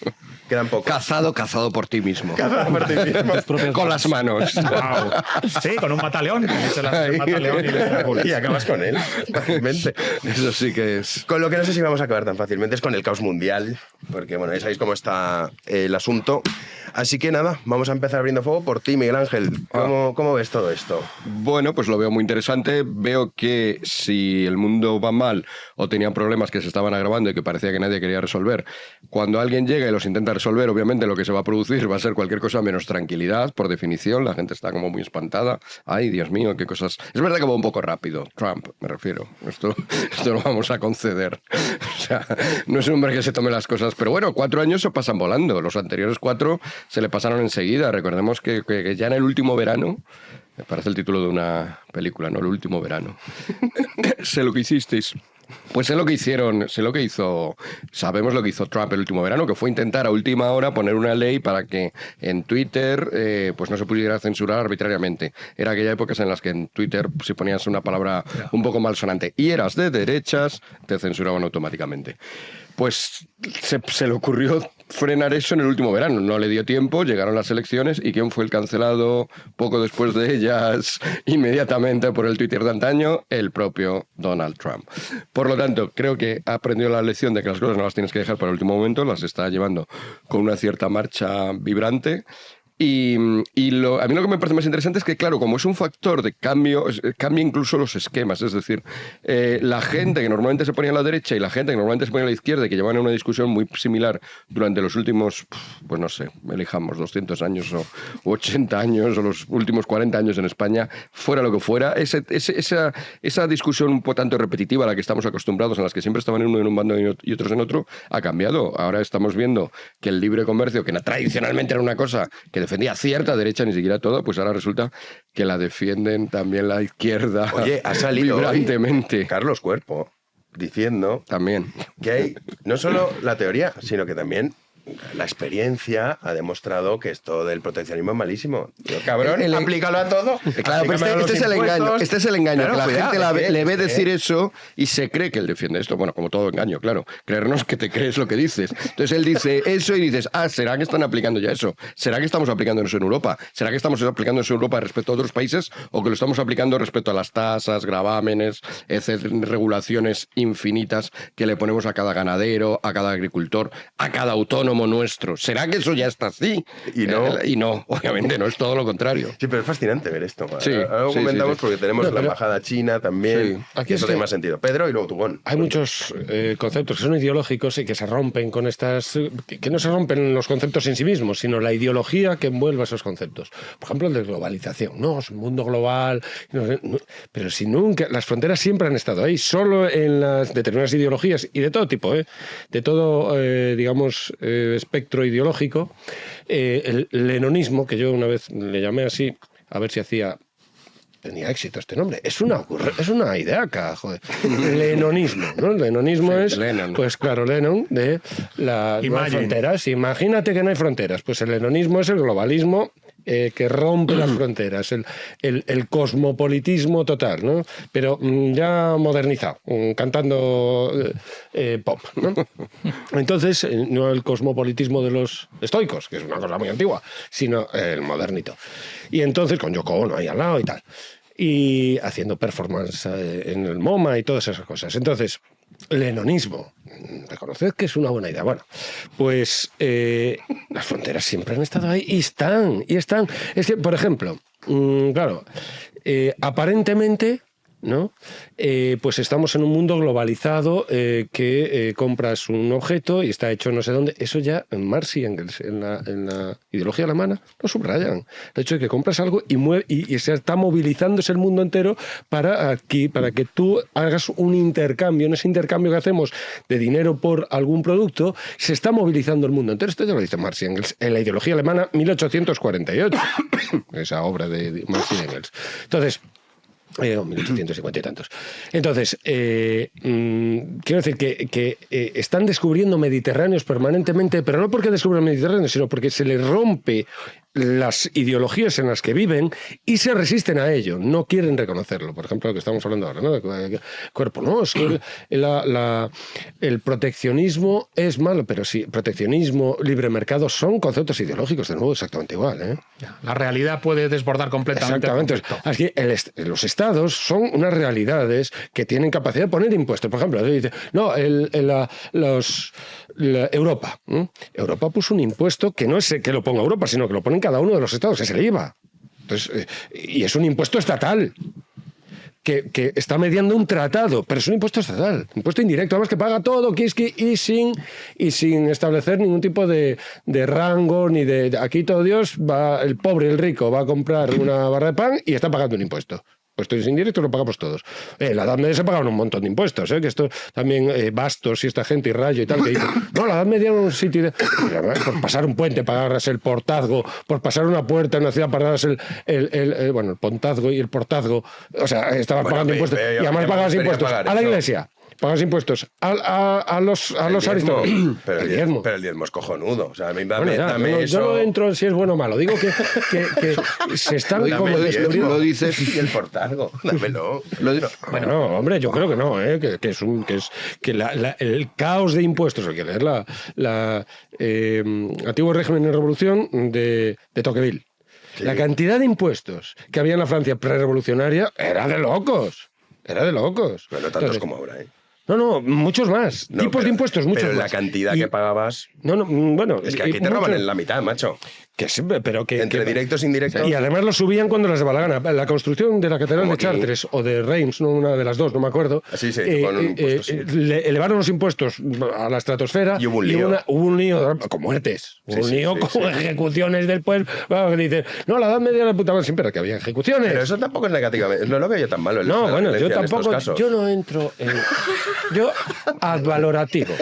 Quedan pocos. Cazado por ti mismo. Cazado por ti mismo. Con las manos. Wow. Sí, con un mataleón. Y acabas con él fácilmente. Eso sí que es. Con lo que no sé si vamos a acabar tan fácilmente es con el caos mundial, porque bueno, ya sabéis cómo está el asunto. Así que nada, vamos a empezar abriendo fuego por ti, Miguel Ángel. ¿Cómo ves todo esto? Bueno, pues lo veo muy interesante. Veo que si el mundo va mal o tenían problemas que se estaban agravando y que parecía que nadie quería resolver, cuando alguien llega y los intenta resolver, obviamente lo que se va a producir va a ser cualquier cosa menos tranquilidad, por definición. La gente está como muy espantada. Ay, Dios mío, qué cosas. Es verdad que va un poco rápido. Trump, me refiero. Esto lo vamos a conceder. O sea, no es un hombre que se tome las cosas. Pero bueno, 4 años se pasan volando. Los anteriores 4 se le pasaron enseguida. Recordemos que ya en el último verano, me parece el título de una película, ¿no? El último verano. Sé lo que hicisteis. Pues sé lo que hicieron, sabemos lo que hizo Trump el último verano, que fue intentar a última hora poner una ley para que en Twitter pues no se pudiera censurar arbitrariamente. Era aquella época en las que en Twitter, si ponías una palabra un poco malsonante y eras de derechas, te censuraban automáticamente. Pues se le ocurrió frenar eso en el último verano. No le dio tiempo, llegaron las elecciones y ¿quién fue el cancelado poco después de ellas, inmediatamente por el Twitter de antaño? El propio Donald Trump. Por lo tanto, creo que ha aprendido la lección de que las cosas no las tienes que dejar para el último momento, las está llevando con una cierta marcha vibrante. Y a mí lo que me parece más interesante es que, claro, como es un factor de cambio, cambia incluso los esquemas. Es decir, la gente que normalmente se ponía a la derecha y la gente que normalmente se ponía a la izquierda y que llevaban una discusión muy similar durante los últimos, pues no sé, elijamos 200 años o 80 años o los últimos 40 años en España, fuera lo que fuera, esa discusión un poco tanto repetitiva a la que estamos acostumbrados, en las que siempre estaban uno en un bando y otros en otro, ha cambiado. Ahora estamos viendo que el libre comercio, que tradicionalmente era una cosa que defendía cierta derecha, ni siquiera todo, pues ahora resulta que la defienden también la izquierda. Oye, ha salido vibrantemente. Hoy Carlos Cuerpo diciendo también que hay no solo la teoría, sino que también la experiencia ha demostrado que esto del proteccionismo es malísimo. Digo, cabrón, aplícalo a todo. Claro, pero este es el engaño. Este es el engaño. Claro, que la cuidado, gente le ve decir eso y se cree que él defiende esto. Bueno, como todo engaño, claro. Creernos que te crees lo que dices. Entonces él dice eso y dices, ¿será que están aplicando ya eso? ¿Será que estamos aplicando eso en Europa? ¿Será que estamos aplicando eso en Europa respecto a otros países o que lo estamos aplicando respecto a las tasas, gravámenes, regulaciones infinitas que le ponemos a cada ganadero, a cada agricultor, a cada autónomo nuestro? ¿Será que eso ya está así? Y no, obviamente no, es todo lo contrario. Sí, pero es fascinante ver esto. Sí, ahora comentamos sí. porque tenemos la embajada china también. Sí. Aquí eso es tiene que más sentido. Pedro y luego Tugón. Hay muchos conceptos que son ideológicos y que se rompen con estas... que no se rompen los conceptos en sí mismos, sino la ideología que envuelve esos conceptos. Por ejemplo, el de globalización. No, es un mundo global. Pero si nunca... Las fronteras siempre han estado ahí. Solo en las determinadas ideologías y de todo tipo, de todo, digamos, espectro ideológico, el lenonismo, que yo una vez le llamé así, a ver si tenía éxito este nombre. Es una ideaca, joder. Lenonismo, ¿no? El lenonismo es, Lennon. pues claro, Lennon, de no hay fronteras. Imagínate que no hay fronteras. Pues el lenonismo es el globalismo que rompe las fronteras, el cosmopolitismo total, ¿no? Pero ya modernizado, cantando pop, ¿no? Entonces, no el cosmopolitismo de los estoicos, que es una cosa muy antigua, sino el modernito. Y entonces, con Yoko Ono ahí al lado y tal, y haciendo performance en el MoMA y todas esas cosas. Entonces, lenonismo, reconoced que es una buena idea. Bueno, pues las fronteras siempre han estado ahí y están. Es que, por ejemplo, claro, aparentemente, ¿no? Pues estamos en un mundo globalizado que compras un objeto y está hecho no sé dónde. Eso ya en Marx y Engels, en la ideología alemana, lo subrayan. El hecho de que compras algo y se está movilizándose el mundo entero para que tú hagas un intercambio. En ese intercambio que hacemos de dinero por algún producto, se está movilizando el mundo entero. Esto ya lo dice Marx y Engels en la ideología alemana 1848. Esa obra de Marx y Engels. Entonces, 1850 y tantos. Entonces, quiero decir que están descubriendo mediterráneos permanentemente, pero no porque descubran mediterráneos, sino porque se les rompe las ideologías en las que viven y se resisten a ello, no quieren reconocerlo. Por ejemplo, lo que estamos hablando ahora, ¿no? Cuerpo, no, es que el proteccionismo es malo, pero sí, proteccionismo, libre mercado son conceptos ideológicos, de nuevo, exactamente igual, ¿eh? La realidad puede desbordar completamente. Exactamente. Así que los estados son unas realidades que tienen capacidad de poner impuestos. Por ejemplo, dice, no, Europa. Europa puso un impuesto que no es que lo ponga Europa, sino que lo ponen cada uno de los estados, que es el IVA. Entonces, y es un impuesto estatal. Que está mediando un tratado, pero es un impuesto estatal, impuesto indirecto, además que paga todo y sin establecer ningún tipo de rango, ni de aquí todo Dios, el pobre y el rico va a comprar una barra de pan y está pagando un impuesto. Impuestos indirectos lo pagamos todos. En la Edad Media se pagaban un montón de impuestos, que esto también Bastos y esta gente y Rayo y tal, que dicen, no, la Edad Media era un sitio por pasar un puente pagarás el portazgo, por pasar una puerta en una ciudad pagarás el pontazgo y el portazgo, o sea, estabas pagando impuestos y además pagabas impuestos a la iglesia. Pagas impuestos a los aristócratas. Pero el diezmo es cojonudo. O sea, yo no entro en si es bueno o malo. Digo que se están como descubriendo. Lo dices. Y el portazgo, dámelo. Bueno, no, hombre, yo creo que no, el caos de impuestos, hay que leer antiguo régimen de revolución de Tocqueville. Sí. La cantidad de impuestos que había en la Francia prerevolucionaria era de locos. Era de locos. Pero no tantos como ahora, ¿eh? No, muchos más. Tipos de impuestos, muchos pero más. Pero la cantidad que pagabas... bueno... Es que aquí te roban en la mitad, macho. Entre directos e indirectos... Y además lo subían cuando les daba la gana. La construcción de la Catedral de Chartres o de Reims, no, una de las dos, no me acuerdo, elevaron los impuestos a la estratosfera y hubo un lío con muertes. Con ejecuciones del pueblo. Que dicen, no, la Edad Media la puta madre, siempre que había ejecuciones. Pero eso tampoco es negativamente. No lo veo yo tan malo. Yo tampoco. Yo no entro en... Yo advalorativo.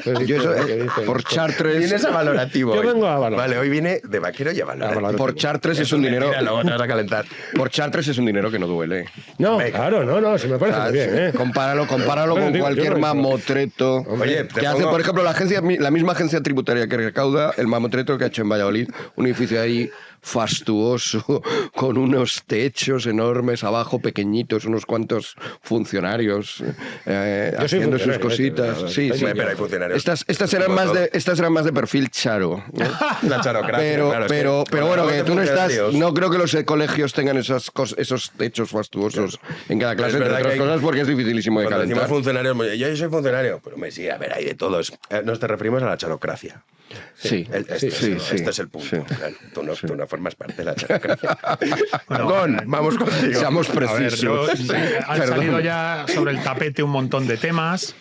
Por Chartres... Vienes a valorativo. Yo vengo a valorar. Vale, hoy viene de vaquero y a valorativo. Por Chartres es un dinero... Mira, luego te vas a calentar. Por Chartres es un dinero que no duele. No, claro, no, se me parece muy bien, ¿eh? Compáralo con cualquier mamotreto. Oye, que hace, por ejemplo, la misma agencia tributaria que recauda el mamotreto que ha hecho en Valladolid, un edificio ahí fastuoso, con unos techos enormes abajo, pequeñitos, unos cuantos funcionarios haciendo sus cositas. Sí, pero hay funcionarios. Estas eran más de perfil charo, ¿no? La charocracia. Pero bueno, que tú no creo que los colegios tengan esos techos fastuosos en cada clase, entre otras cosas, porque es dificilísimo de calentar. Decimos funcionarios, yo soy funcionario, pero sí, a ver, hay de todo. Nos te referimos a la charocracia. Sí. Este es el punto. Sí. Claro, tú no formas parte de la charocracia. Vamos contigo. Seamos precisos. Han salido ya sobre el tapete un montón de temas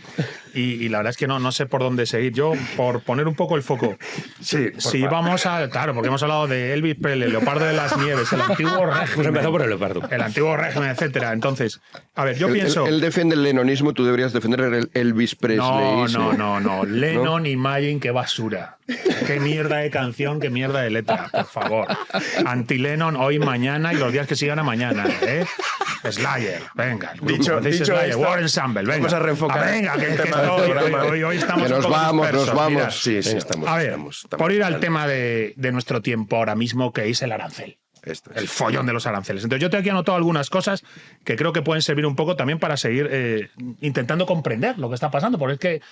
y la verdad es que no sé por dónde seguir. Yo, por poner un poco el foco, si vamos claro, porque hemos hablado de Elvis Presley, el Leopardo de las Nieves, el antiguo régimen. Pues empezó por el Leopardo. El antiguo régimen, etcétera. Entonces, a ver, yo pienso... Él defiende el lenonismo, tú deberías defender el Elvis Presley. No. Lennon y Imagine, qué basura. Qué mierda de canción, qué mierda de letra, por favor. Anti-Lennon hoy, mañana y los días que sigan a mañana, ¿eh? Slayer, venga. Dicho Slayer, esto, Warren Ensemble, venga. Vamos a reenfocar. Venga, hoy estamos que nos vamos. Mira, sí, estamos. A ver, por ir al tema de nuestro tiempo ahora mismo, que es el arancel. El follón de los aranceles. Entonces yo te aquí anotado algunas cosas que creo que pueden servir un poco también para seguir intentando comprender lo que está pasando, porque es que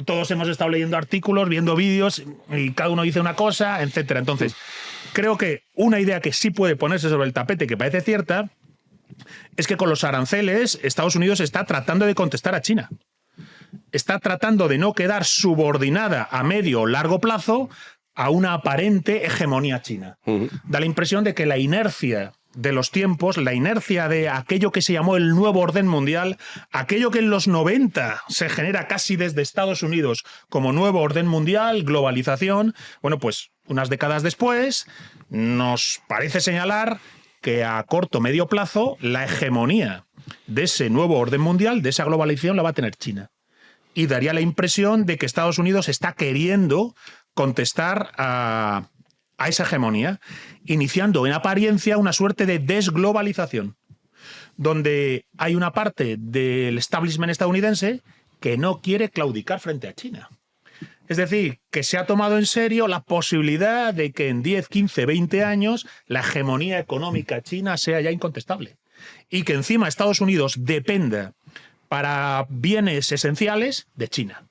todos hemos estado leyendo artículos, viendo vídeos y cada uno dice una cosa, etcétera. Entonces creo que una idea que sí puede ponerse sobre el tapete, que parece cierta, es que con los aranceles Estados Unidos está tratando de contestar a China. Está tratando de no quedar subordinada a medio o largo plazo a una aparente hegemonía china. Da la impresión de que la inercia de los tiempos, la inercia de aquello que se llamó el nuevo orden mundial, aquello que en los 90 se genera casi desde Estados Unidos como nuevo orden mundial, globalización, bueno, pues unas décadas después nos parece señalar que a corto o medio plazo la hegemonía de ese nuevo orden mundial, de esa globalización, la va a tener China. Y daría la impresión de que Estados Unidos está queriendo contestar a esa hegemonía, iniciando en apariencia una suerte de desglobalización. donde hay una parte del establishment estadounidense que no quiere claudicar frente a China. Es decir, que se ha tomado en serio la posibilidad de que en 10, 15, 20 años la hegemonía económica china sea ya incontestable. Y que encima Estados Unidos dependa para bienes esenciales de China.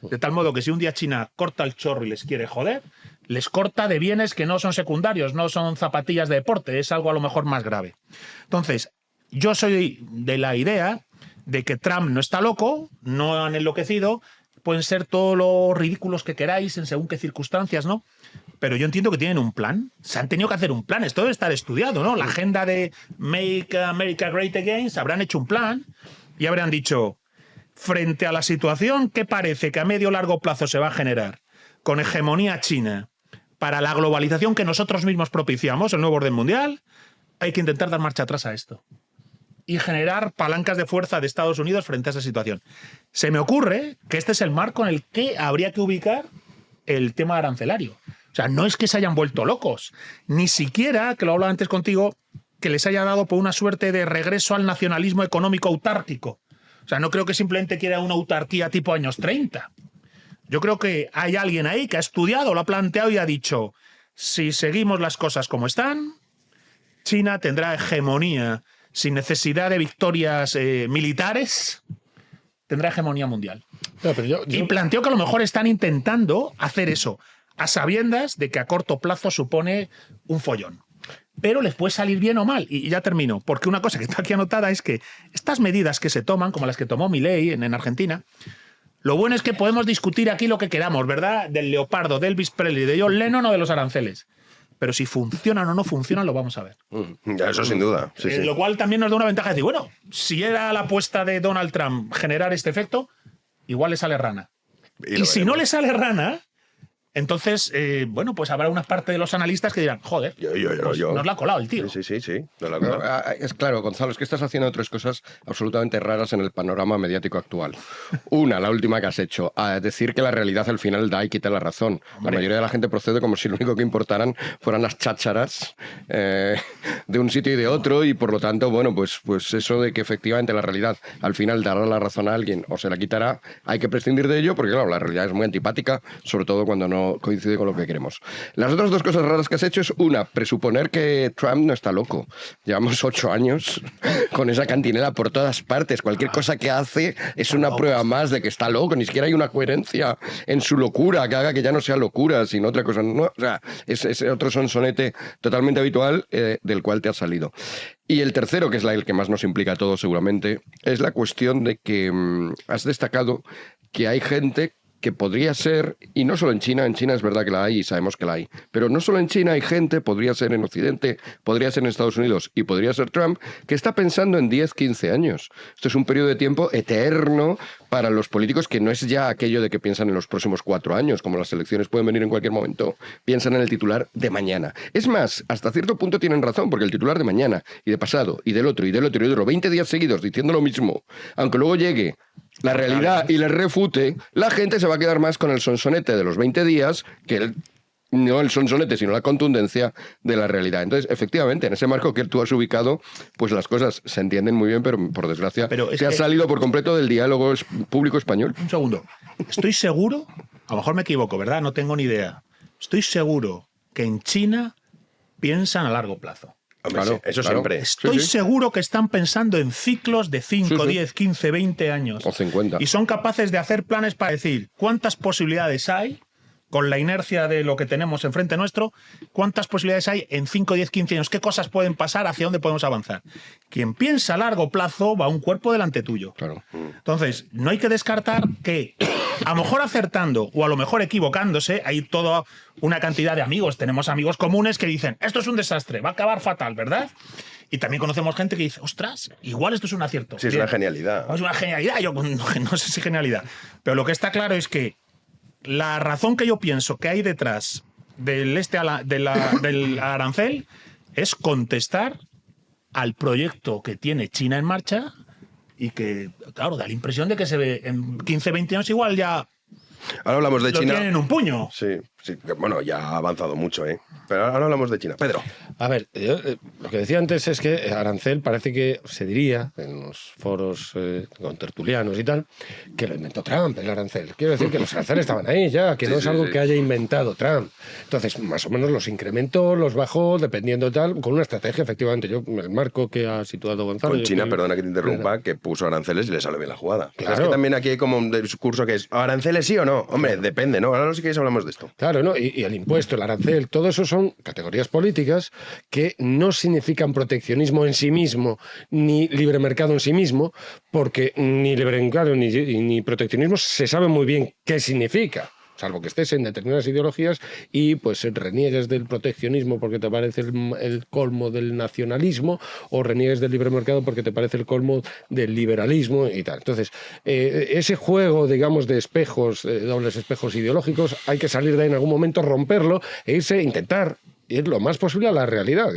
De tal modo que si un día China corta el chorro y les quiere joder, les corta de bienes que no son secundarios, no son zapatillas de deporte, es algo a lo mejor más grave. Entonces, yo soy de la idea de que Trump no está loco, no han enloquecido, pueden ser todos los ridículos que queráis en según qué circunstancias, ¿no? Pero yo entiendo que tienen un plan. Se han tenido que hacer un plan. Esto debe estar estudiado, ¿no? La agenda de Make America Great Again, se habrán hecho un plan y habrán dicho, frente a la situación que parece que a medio o largo plazo se va a generar con hegemonía china para la globalización que nosotros mismos propiciamos, el nuevo orden mundial, hay que intentar dar marcha atrás a esto y generar palancas de fuerza de Estados Unidos frente a esa situación. Se me ocurre que este es el marco en el que habría que ubicar el tema arancelario. O sea, no es que se hayan vuelto locos, ni siquiera, que lo hablaba antes contigo, que les haya dado por una suerte de regreso al nacionalismo económico autárquico. O sea, no creo que simplemente quiera una autarquía tipo años 30. Yo creo que hay alguien ahí que ha estudiado, lo ha planteado y ha dicho, si seguimos las cosas como están, China tendrá hegemonía sin necesidad de victorias militares, tendrá hegemonía mundial. No, pero y planteo que a lo mejor están intentando hacer eso, a sabiendas de que a corto plazo supone un follón. Pero les puede salir bien o mal. Y ya termino, porque una cosa que está aquí anotada es que estas medidas que se toman, como las que tomó Milei en Argentina, lo bueno es que podemos discutir aquí lo que queramos, ¿verdad? Del Leopardo, de Elvis Presley, de John Lennon o de los aranceles. Pero si funcionan o no funcionan, lo vamos a ver. Eso sin duda. Sí, sí. Lo cual también nos da una ventaja de decir, bueno, si era la apuesta de Donald Trump generar este efecto, igual le sale rana. Y si no le sale rana, entonces, bueno, pues habrá una parte de los analistas que dirán, joder, nos la ha colado el tío. Sí. Es claro, Gonzalo, es que estás haciendo otras cosas absolutamente raras en el panorama mediático actual. Una, la última que has hecho, a decir que la realidad al final da y quita la razón. La mayoría de la gente procede como si lo único que importaran fueran las chácharas de un sitio y de otro, y por lo tanto, bueno, pues eso de que efectivamente la realidad al final dará la razón a alguien o se la quitará, hay que prescindir de ello, porque claro, la realidad es muy antipática, sobre todo cuando no coincide con lo que queremos. Las otras dos cosas raras que has hecho es, una, presuponer que Trump no está loco. Llevamos 8 años con esa cantinela por todas partes. Cualquier cosa que hace es una prueba más de que está loco. Ni siquiera hay una coherencia en su locura que haga que ya no sea locura, sino otra cosa. No, o sea, es otro sonsonete totalmente habitual del cual te has salido. Y el tercero, que es el que más nos implica a todos seguramente, es la cuestión de que has destacado que hay gente que podría ser, y no solo en China es verdad que la hay y sabemos que la hay, pero no solo en China hay gente, podría ser en Occidente, podría ser en Estados Unidos y podría ser Trump, que está pensando en 10, 15 años. Esto es un periodo de tiempo eterno para los políticos, que no es ya aquello de que piensan en los próximos 4 años, como las elecciones pueden venir en cualquier momento, piensan en el titular de mañana. Es más, hasta cierto punto tienen razón, porque el titular de mañana y de pasado y del otro y del otro y del otro, 20 días seguidos diciendo lo mismo, aunque luego llegue la realidad y le refute, la gente se va a quedar más con el sonsonete de los 20 días que no el sonsonete, sino la contundencia de la realidad. Entonces, efectivamente, en ese marco que tú has ubicado, pues las cosas se entienden muy bien, pero por desgracia se ha salido por completo del diálogo público español. Un segundo. Estoy seguro, a lo mejor me equivoco, ¿verdad? No tengo ni idea. Estoy seguro que en China piensan a largo plazo. Hombre, claro, eso claro. Siempre. Estoy seguro que están pensando en ciclos de 5, 10, 15, 20 años. O 50. Y son capaces de hacer planes para decir cuántas posibilidades hay, con la inercia de lo que tenemos enfrente nuestro, cuántas posibilidades hay en 5, 10, 15 años, qué cosas pueden pasar, hacia dónde podemos avanzar. Quien piensa a largo plazo va a un cuerpo delante tuyo. Claro. Entonces, no hay que descartar que, a lo mejor acertando o a lo mejor equivocándose, hay toda una cantidad de amigos, tenemos amigos comunes que dicen, esto es un desastre, va a acabar fatal, ¿verdad? Y también conocemos gente que dice, ostras, igual esto es un acierto. Sí, es una genialidad. Es una genialidad, yo no sé si genialidad. Pero lo que está claro es que la razón que yo pienso que hay detrás del arancel es contestar al proyecto que tiene China en marcha y que, claro, da la impresión de que se ve en 15, 20 años igual ya. Ahora hablamos de China. Lo tienen en un puño. Sí. Sí, bueno, ya ha avanzado mucho, ¿eh? Pero ahora hablamos de China. Pedro. A ver, yo, lo que decía antes es que arancel parece que se diría en los foros con tertulianos y tal, que lo inventó Trump, el arancel. Quiero decir que los aranceles estaban ahí ya, que no es algo que haya inventado Trump. Entonces, más o menos los incrementó, los bajó, dependiendo tal, con una estrategia, efectivamente. Yo, el marco que ha situado Gonzalo... Con China, perdona que te interrumpa, que puso aranceles y le salió bien la jugada. Claro. Es que también aquí hay como un discurso que es, ¿aranceles sí o no? Hombre, depende, ¿no? Ahora no sé qué hablamos de esto. Claro, ¿no? Y el impuesto, el arancel, todo eso son categorías políticas que no significan proteccionismo en sí mismo, ni libre mercado en sí mismo, porque ni libre mercado ni proteccionismo se sabe muy bien qué significa. Salvo que estés en determinadas ideologías y pues reniegues del proteccionismo porque te parece el colmo del nacionalismo, o reniegues del libre mercado porque te parece el colmo del liberalismo y tal. Entonces, ese juego, digamos, de espejos, dobles espejos ideológicos, hay que salir de ahí en algún momento, romperlo e intentar ir lo más posible a la realidad,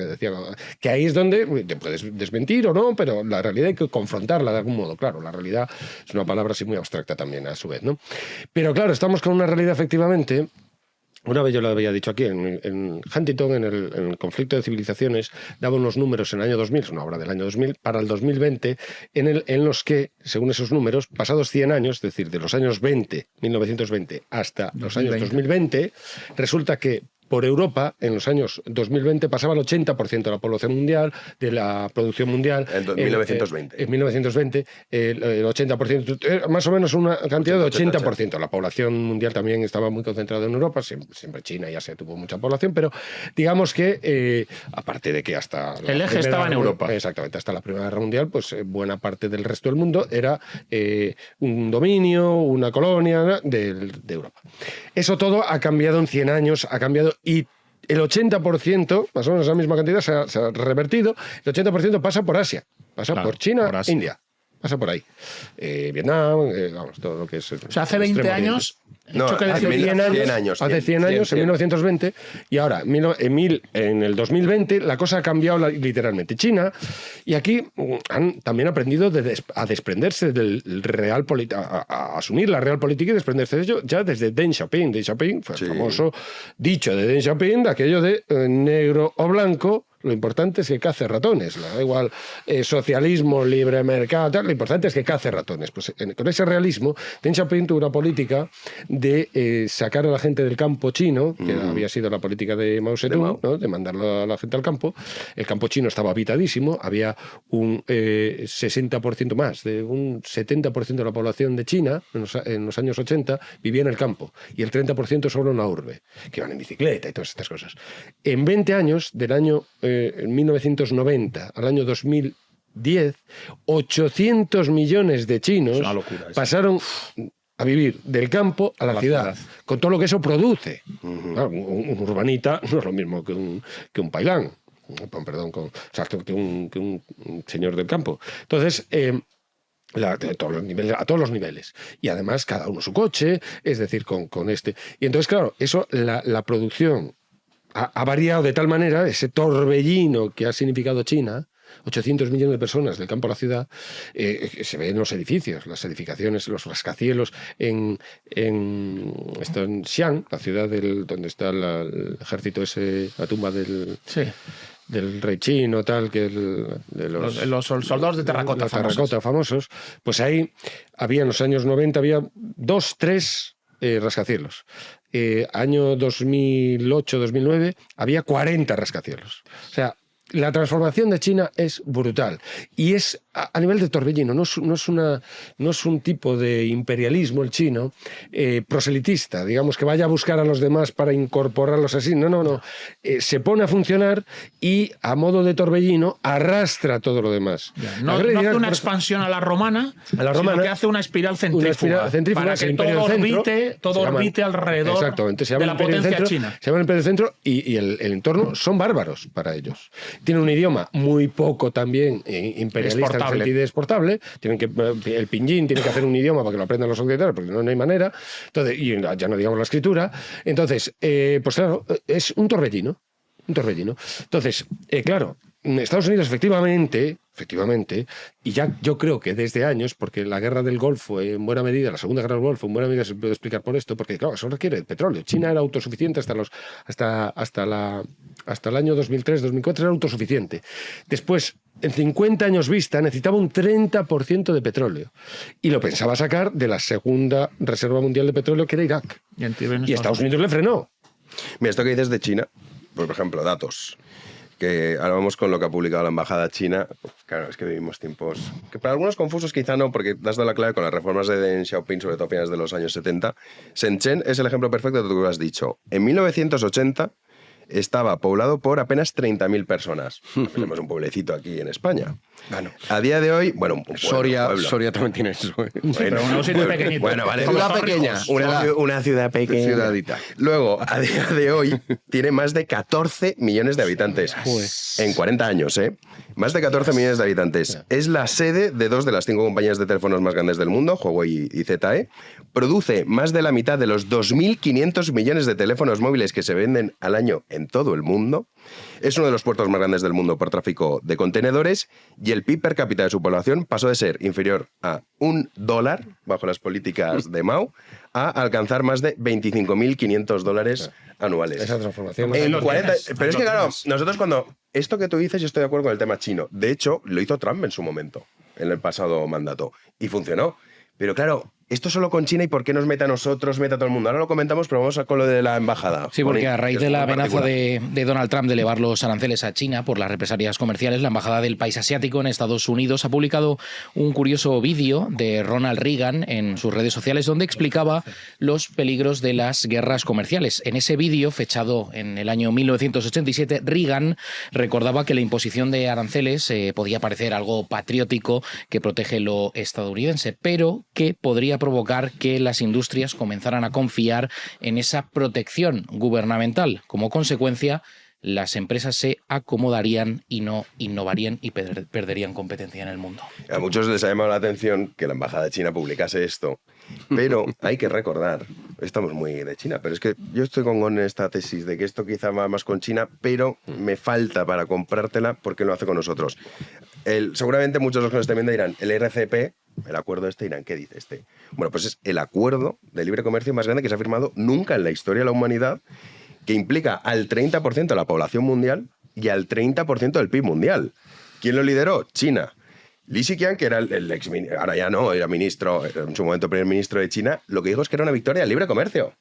que ahí es donde te puedes desmentir o no, pero la realidad hay que confrontarla de algún modo. Claro, la realidad es una palabra así muy abstracta también a su vez, ¿no? Pero claro, estamos con una realidad efectivamente. Una vez yo lo había dicho aquí, en Huntington, en el conflicto de civilizaciones, daba unos números en el año 2000, es una obra del año 2000, para el 2020, en los que, según esos números, pasados 100 años, es decir, de los años 1920 hasta los años 2020, resulta que por Europa, en los años 2020, pasaba el 80% de la población mundial, de la producción mundial. En 1920. En 1920, el 80%, más o menos una cantidad de 80%. La población mundial también estaba muy concentrada en Europa, siempre China ya se tuvo mucha población, pero digamos que, aparte de que hasta... El eje estaba en Europa. Exactamente, hasta la Primera Guerra Mundial, pues buena parte del resto del mundo era un dominio, una colonia de Europa. Eso todo ha cambiado en 100 años, ha cambiado. Y el 80%, más o menos esa misma cantidad, se ha revertido. El 80% pasa por Asia, pasa por China, por India. Pasa por ahí. Vietnam, vamos, todo lo que es... O sea, hace 20 años... No, hace 100 años. Hace 100 años, en 1920, y ahora, en el 2020, la cosa ha cambiado literalmente. China, y aquí han también aprendido a desprenderse del real a asumir la real política y desprenderse de ello ya desde Deng Xiaoping. Deng Xiaoping fue el famoso dicho de Deng Xiaoping, de aquello de negro o blanco. Lo importante es que cace ratones, da igual socialismo, libre mercado, tal, lo importante es que cace ratones. Pues con ese realismo, Deng Xiaoping tuvo una política de sacar a la gente del campo chino, que había sido la política de Mao Zedong, ¿no? De mandarlo a la gente al campo. El campo chino estaba habitadísimo, había un 60% más, de un 70% de la población de China en los años 80 vivía en el campo, y el 30% sobre una urbe, que iban en bicicleta y todas estas cosas. En 20 años, del año 1990 al año 2010, 800 millones de chinos pasaron a vivir del campo a la ciudad, con todo lo que eso produce. Claro, un urbanita no es lo mismo que un pailán, perdón, que un señor del campo. Entonces, a todos los niveles. Y además, cada uno su coche, es decir, con este. Y entonces, claro, eso, la producción ha variado de tal manera, ese torbellino que ha significado China, 800 millones de personas del campo a la ciudad, se ve en los edificios, las edificaciones, los rascacielos en Xi'an, la ciudad donde está el ejército ese, la tumba del rey chino, tal, que de los soldados de terracota famosos. Pues ahí había, en los años 90, había 2-3 rascacielos. Año 2008-2009 había 40 rascacielos. O sea, la transformación de China es brutal, y es a nivel de torbellino, no es un tipo de imperialismo el chino proselitista, digamos, que vaya a buscar a los demás para incorporarlos así, no. Se pone a funcionar y a modo de torbellino arrastra todo lo demás. No hace una expansión a la romana, sino que hace una espiral centrífuga, para que todo orbite alrededor de la potencia china. Se llama el imperio del centro, y el entorno son bárbaros para ellos. Tienen un idioma muy poco también imperialista, en el sentido exportable. El pinyin tiene que hacer un idioma para que lo aprendan los occidentales, porque no hay manera. Entonces, y ya no digamos la escritura. Entonces, pues claro, es un torbellino. Entonces, claro, Estados Unidos efectivamente, y ya yo creo que desde años, porque la guerra del Golfo en buena medida, la segunda guerra del Golfo en buena medida se puede explicar por esto, porque claro, eso requiere petróleo. China era autosuficiente hasta el año 2003-2004 era autosuficiente. Después, en 50 años vista, necesitaba un 30% de petróleo. Y lo pensaba sacar de la segunda reserva mundial de petróleo, que era Irak. Y Estados Unidos le frenó. Mira, esto que dices de China, por ejemplo, datos. Que ahora vamos con lo que ha publicado la embajada china. Claro, es que vivimos tiempos que para algunos confusos quizá no, porque has dado la clave con las reformas de Deng Xiaoping, sobre todo a finales de los años 70. Shenzhen es el ejemplo perfecto de lo que has dicho. En 1980 estaba poblado por apenas 30.000 personas. Tenemos un pueblecito aquí en España. Bueno, a día de hoy, bueno, un pueblo, Soria también tiene eso. Bueno, un sitio pequeñito. Bueno, vale. Ciudad pequeña. Una ciudad pequeña. Ciudadita. Luego, a día de hoy, tiene más de 14 millones de habitantes. En 40 años, ¿eh? Más de 14 millones de habitantes. Es la sede de 2 de las 5 compañías de teléfonos más grandes del mundo, Huawei y ZTE. Produce más de la mitad de los 2.500 millones de teléfonos móviles que se venden al año en todo el mundo. Es uno de los puertos más grandes del mundo por tráfico de contenedores y el PIB per cápita de su población pasó de ser inferior a $1 bajo las políticas de Mao a alcanzar más de $25.500 anuales. Esa transformación. En 40, pero es que claro, nosotros cuando... Esto que tú dices, yo estoy de acuerdo con el tema chino. De hecho, lo hizo Trump en su momento, en el pasado mandato, y funcionó. Pero claro, esto solo con China y por qué nos mete a nosotros, mete a todo el mundo. Ahora lo comentamos, pero vamos a con lo de la embajada. Sí, porque a raíz de la amenaza de Donald Trump de elevar los aranceles a China por las represalias comerciales, la embajada del país asiático en Estados Unidos ha publicado un curioso vídeo de Ronald Reagan en sus redes sociales donde explicaba los peligros de las guerras comerciales. En ese vídeo, fechado en el año 1987, Reagan recordaba que la imposición de aranceles podía parecer algo patriótico que protege lo estadounidense, pero que podría provocar que las industrias comenzaran a confiar en esa protección gubernamental. Como consecuencia, las empresas se acomodarían y no innovarían y perderían competencia en el mundo. A muchos les ha llamado la atención que la embajada de China publicase esto, pero hay que recordar, estamos muy de China, pero es que yo estoy con esta tesis de que esto quizá va más con China, pero me falta para comprártela porque lo hace con nosotros. Seguramente muchos de los que nos estén viendo dirán, el RCP, el acuerdo este, dirán, ¿qué dice este? Bueno, pues es el acuerdo de libre comercio más grande que se ha firmado nunca en la historia de la humanidad, que implica al 30% de la población mundial y al 30% del PIB mundial. ¿Quién lo lideró? China. Li Xiqiang, que era el ex, ahora ya no, era ministro, en su momento primer ministro de China, lo que dijo es que era una victoria del libre comercio.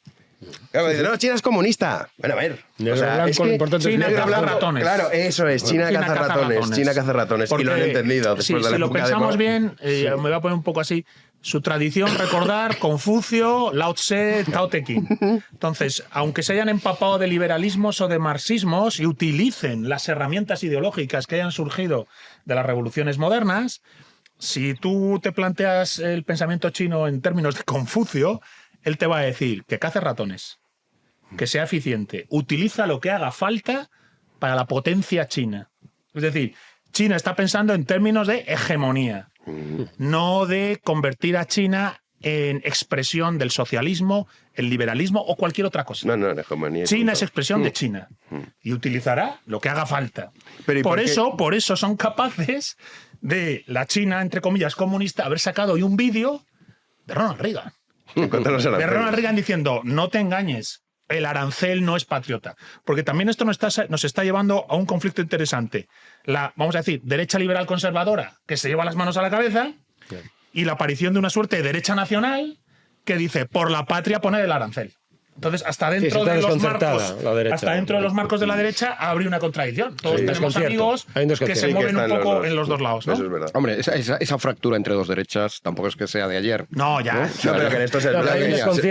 Claro, dice, no, China es comunista. Bueno, a ver. O sea, es que China caza ratones. Claro, eso es, China caza ratones. China caza ratones. Porque, y lo han entendido. Si lo pensamos bien, me voy a poner un poco así. Su tradición, recordar Confucio, Lao Tse, Tao Te Ching. Entonces, aunque se hayan empapado de liberalismos o de marxismos y utilicen las herramientas ideológicas que hayan surgido de las revoluciones modernas, si tú te planteas el pensamiento chino en términos de Confucio, él te va a decir que cace ratones, que sea eficiente, utiliza lo que haga falta para la potencia china. Es decir, China está pensando en términos de hegemonía, no de convertir a China en expresión del socialismo, el liberalismo o cualquier otra cosa. No, hegemonía. China es expresión de China y utilizará lo que haga falta. Por eso son capaces de la China, entre comillas, comunista, haber sacado hoy un vídeo de Ronald Reagan. De Ronald Reagan diciendo, no te engañes, el arancel no es patriota. Porque también esto nos está llevando a un conflicto interesante. Vamos a decir, derecha liberal conservadora, que se lleva las manos a la cabeza, y la aparición de una suerte de derecha nacional que dice, por la patria poner el arancel. Entonces, hasta dentro de los marcos de la derecha habría una contradicción. Todos tenemos amigos que se mueven un poco en los dos lados, ¿no? Eso es verdad. Hombre, esa fractura entre dos derechas tampoco es que sea de ayer. No, ya. ¿No? Pero que en esto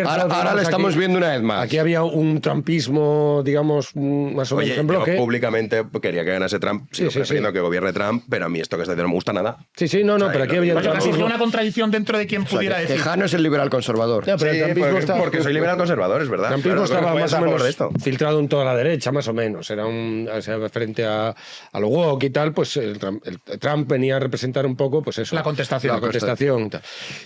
ahora la estamos viendo una vez más. Aquí había un trumpismo, digamos, más o menos en bloque. Yo públicamente quería que ganase Trump, sigo prefiriendo que gobierne Trump, pero a mí esto que está diciendo no me gusta nada. Pero aquí había una contradicción dentro de quien pudiera decir. Jano es el liberal conservador. Porque soy liberal conservador, es verdad. Trumpismo Claro, estaba creo que más o a favor menos de esto. filtrado en toda la derecha, más o menos. Era o sea, frente a lo woke y tal, pues el Trump venía a representar un poco, pues eso. La contestación. La contestación. Y tal.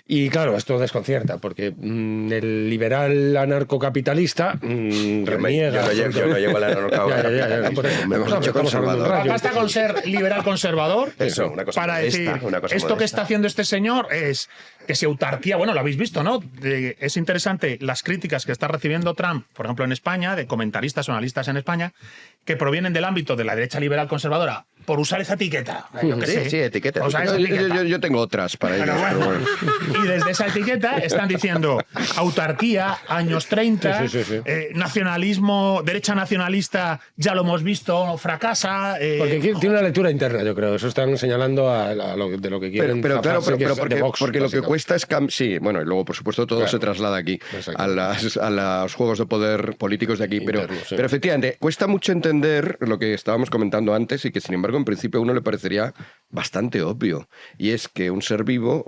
Y claro, esto desconcierta, porque el liberal anarcocapitalista reniega. Yo no llego al anarcocapitalista. Ya, por eso. Me hemos hecho Estamos hablando de un conservador. rayo. Basta con ser liberal conservador Eso, una cosa para modesta, decir, una cosa esto que modesta. está haciendo este señor es que si autarquía, bueno, lo habéis visto, ¿no? Es interesante las críticas que está recibiendo Trump, por ejemplo, en España, de comentaristas o analistas en España, que provienen del ámbito de la derecha liberal conservadora, por usar esa etiqueta. Yo qué sé. Sí, etiqueta. Por usar esa etiqueta. Yo tengo otras para ellos. Pero bueno, y desde esa etiqueta están diciendo autarquía, años 30, Sí. nacionalismo, derecha nacionalista, ya lo hemos visto, fracasa. Porque tiene una lectura interna, yo creo. Eso están señalando de lo que quieren. Pero claro, zafarse, que es porque de Vox, lo que básicamente. cuesta es sí, bueno, y luego por supuesto todo se traslada aquí a los juegos de poder políticos de aquí, Internos, sí. pero efectivamente cuesta mucho entender lo que estábamos comentando antes y que sin embargo en principio a uno le parecería bastante obvio, y es que un ser vivo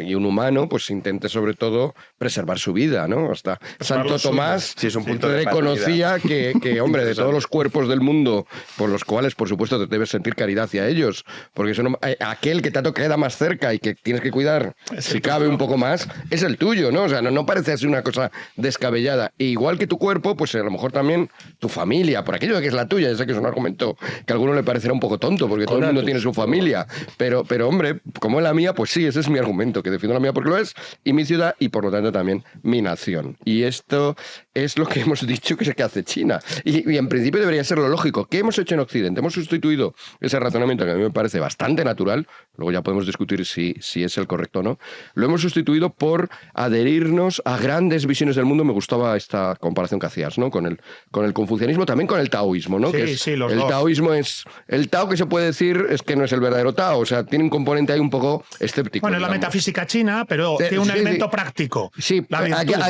y un humano pues intente sobre todo preservar su vida, ¿no? Hasta Santo Tomás Sí, es un punto de reconocía que, hombre, de todos los cuerpos del mundo por los cuales por supuesto te debes sentir caridad hacia ellos, porque eso aquel que te queda más cerca y que tienes que cuidar, si cabe un poco más, es el tuyo, ¿no? O sea, no parece así una cosa descabellada. E igual que tu cuerpo, pues a lo mejor también tu familia, por aquello de que es la tuya. Ya sé que es un argumento que a alguno le parecerá un poco tonto, porque todo el mundo tiene su familia. Pero hombre, como es la mía, pues sí, ese es mi argumento, que defiendo la mía porque lo es, y mi ciudad, y por lo tanto también mi nación. Y esto es lo que hemos dicho que es que hace China. Y en principio debería ser lo lógico. ¿Qué hemos hecho en Occidente? Hemos sustituido ese razonamiento que a mí me parece bastante natural, luego ya podemos discutir si es el correcto o no, lo hemos sustituido por adherirnos a grandes visiones del mundo. Me gustaba esta comparación que hacías, ¿no? Con el confucianismo, también con el taoísmo, ¿no? Sí, Que es, sí, los el dos. taoísmo es... El tao que se puede decir es que no es el verdadero tao, o sea, tiene un componente ahí un poco escéptico. Bueno, es la digamos. metafísica china, pero tiene un elemento práctico. Sí, La pero virtud.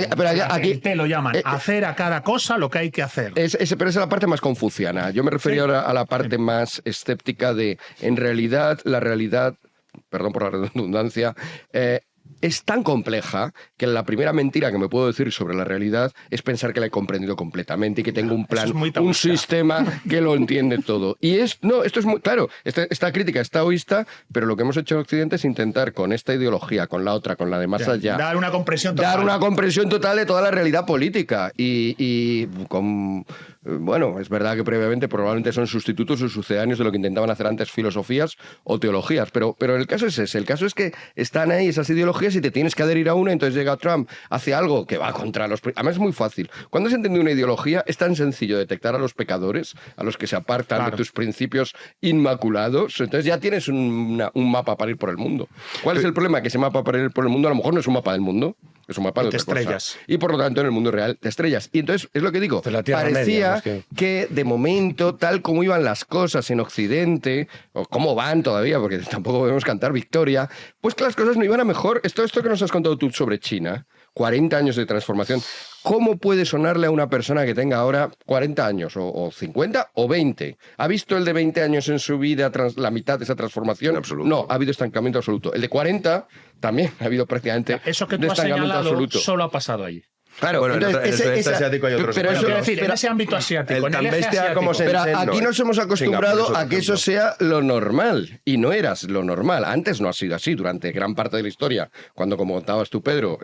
aquí Te lo llaman. Hacer a cada cosa lo que hay que hacer. pero esa es la parte más confuciana. Yo me refería ahora a la parte más escéptica de, en realidad, la realidad, perdón por la redundancia, es tan compleja que la primera mentira que me puedo decir sobre la realidad es pensar que la he comprendido completamente y que tengo un plan, un sistema que lo entiende todo. Y esto es muy claro, esta crítica es taoísta, pero lo que hemos hecho en Occidente es intentar con esta ideología, con la otra, con la de más allá, Dar una comprensión total. dar una comprensión total de toda la realidad política. Bueno, es verdad que previamente probablemente son sustitutos o sucedáneos de lo que intentaban hacer antes filosofías o teologías, pero el caso es ese. El caso es que están ahí esas ideologías y te tienes que adherir a una, entonces llega Trump, hace algo que va contra los... Además es muy fácil. Cuando se entiende una ideología es tan sencillo detectar a los pecadores, a los que se apartan de tus principios inmaculados, entonces ya tienes un mapa para ir por el mundo. ¿Cuál es el problema? Que ese mapa para ir por el mundo a lo mejor no es un mapa del mundo, es un mapa de te otra cosa. estrellas. Y por lo tanto en el mundo real te estrellas. Y entonces es lo que digo, parecía que de momento, tal como iban las cosas en Occidente, o cómo van todavía, porque tampoco podemos cantar victoria, pues que las cosas no iban a mejor. Esto que nos has contado tú sobre China, 40 años de transformación, ¿cómo puede sonarle a una persona que tenga ahora 40 años, o 50, o 20? ¿Ha visto el de 20 años en su vida la mitad de esa transformación? Absoluto. No, ha habido estancamiento absoluto. El de 40 también ha habido prácticamente Eso que tú has estancamiento señalado absoluto. solo ha pasado allí. Claro, bueno, entonces, en el sudeste asiático hay otros. pero eso, Quiero decir, en ese ámbito asiático, el en el tan eje bestia asiático. como se pero entiende, aquí no, nos hemos acostumbrado Singapur es a que eso otro sea lo normal, y no era lo normal. Antes no ha sido así durante gran parte de la historia. Cuando, como contabas tú, Pedro,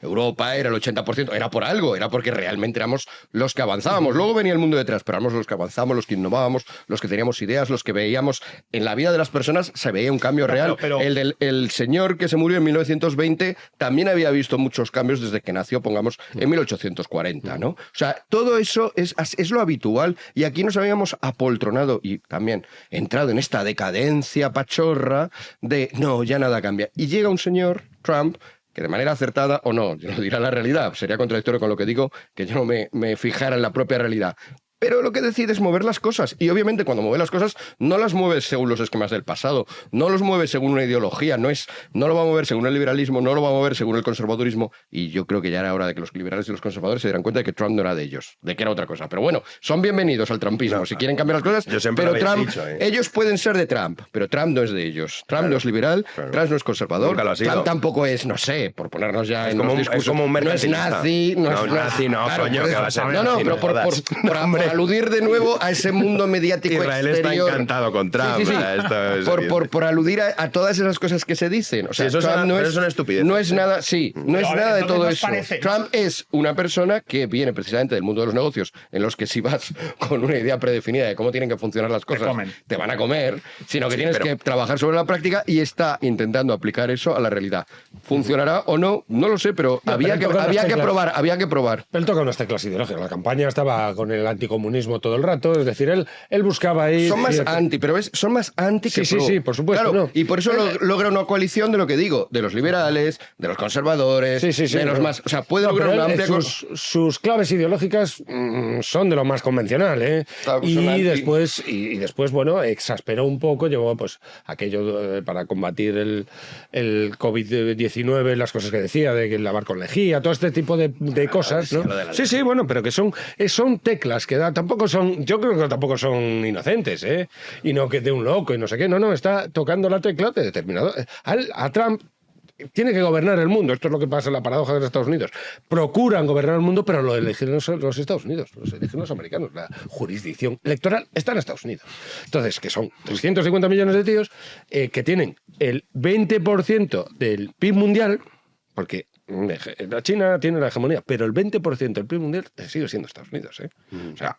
Europa era el 80%, era por algo, era porque realmente éramos los que avanzábamos. Luego venía el mundo detrás, pero éramos los que avanzábamos, los que innovábamos, los que teníamos ideas, los que veíamos en la vida de las personas, se veía un cambio real. pero- El señor que se murió en 1920 también había visto muchos cambios desde que nació, pongamos, en 1840, ¿no? O sea, todo eso es lo habitual, y aquí nos habíamos apoltronado y también entrado en esta decadencia pachorra de no, ya nada cambia. Y llega un señor, Trump, que de manera acertada, o no, yo lo dirá la realidad, sería contradictorio con lo que digo, que yo no me fijara en la propia realidad, pero lo que decide es mover las cosas. Y obviamente cuando mueve las cosas no las mueve según los esquemas del pasado, no los mueve según una ideología, no lo va a mover según el liberalismo, no lo va a mover según el conservadurismo. Y yo creo que ya era hora de que los liberales y los conservadores se dieran cuenta de que Trump no era de ellos, de que era otra cosa. Pero bueno, son bienvenidos al trumpismo, si quieren cambiar las cosas. Pero Trump, ellos pueden ser de Trump, pero Trump no es de ellos. Trump no es liberal, Trump no es conservador, Trump tampoco es, no sé, por ponernos ya en los discursos. Es como un no es nazi, no es nazi, no, claro, coño, que va a ser no, pero por aludir de nuevo a ese mundo mediático Israel exterior. Está encantado con Trump. Por aludir a todas esas cosas que se dicen. O sea, eso Trump no es una estupidez. No es nada, no es nada de todo eso. Parece. Trump es una persona que viene precisamente del mundo de los negocios, en los que si vas con una idea predefinida de cómo tienen que funcionar las cosas, te van a comer, sino que tienes que trabajar sobre la práctica y está intentando aplicar eso a la realidad. ¿Funcionará o no? No lo sé, pero había que probar. Él toca unas teclas ideológicas. La campaña estaba con el anticomunismo todo el rato, es decir, él buscaba ahí... Son más anti, pero ¿ves? Son más anti que pro. Sí, por supuesto. Claro, no. y por eso logra una coalición de lo que digo, de los liberales, de los conservadores, de los más... O sea, puede lograr una amplia... Sus claves ideológicas son de lo más convencional, ¿eh? Claro, y después, bueno, exasperó un poco, llevó pues aquello para combatir el COVID-19, las cosas que decía, de que lavar con lejía, todo este tipo de cosas, ¿no? Sí, bueno, pero que son teclas que tampoco son, yo creo que tampoco son inocentes, ¿eh? Y no que de un loco y no sé qué, no, está tocando la tecla de determinado. A Trump tiene que gobernar el mundo, esto es lo que pasa en la paradoja de los Estados Unidos. Procuran gobernar el mundo, pero lo eligen los Estados Unidos, los eligen los americanos. La jurisdicción electoral está en Estados Unidos. Entonces, que son 350 millones de tíos que tienen el 20% del PIB mundial, porque la China tiene la hegemonía, pero el 20% del PIB mundial sigue siendo Estados Unidos, ¿eh? O sea,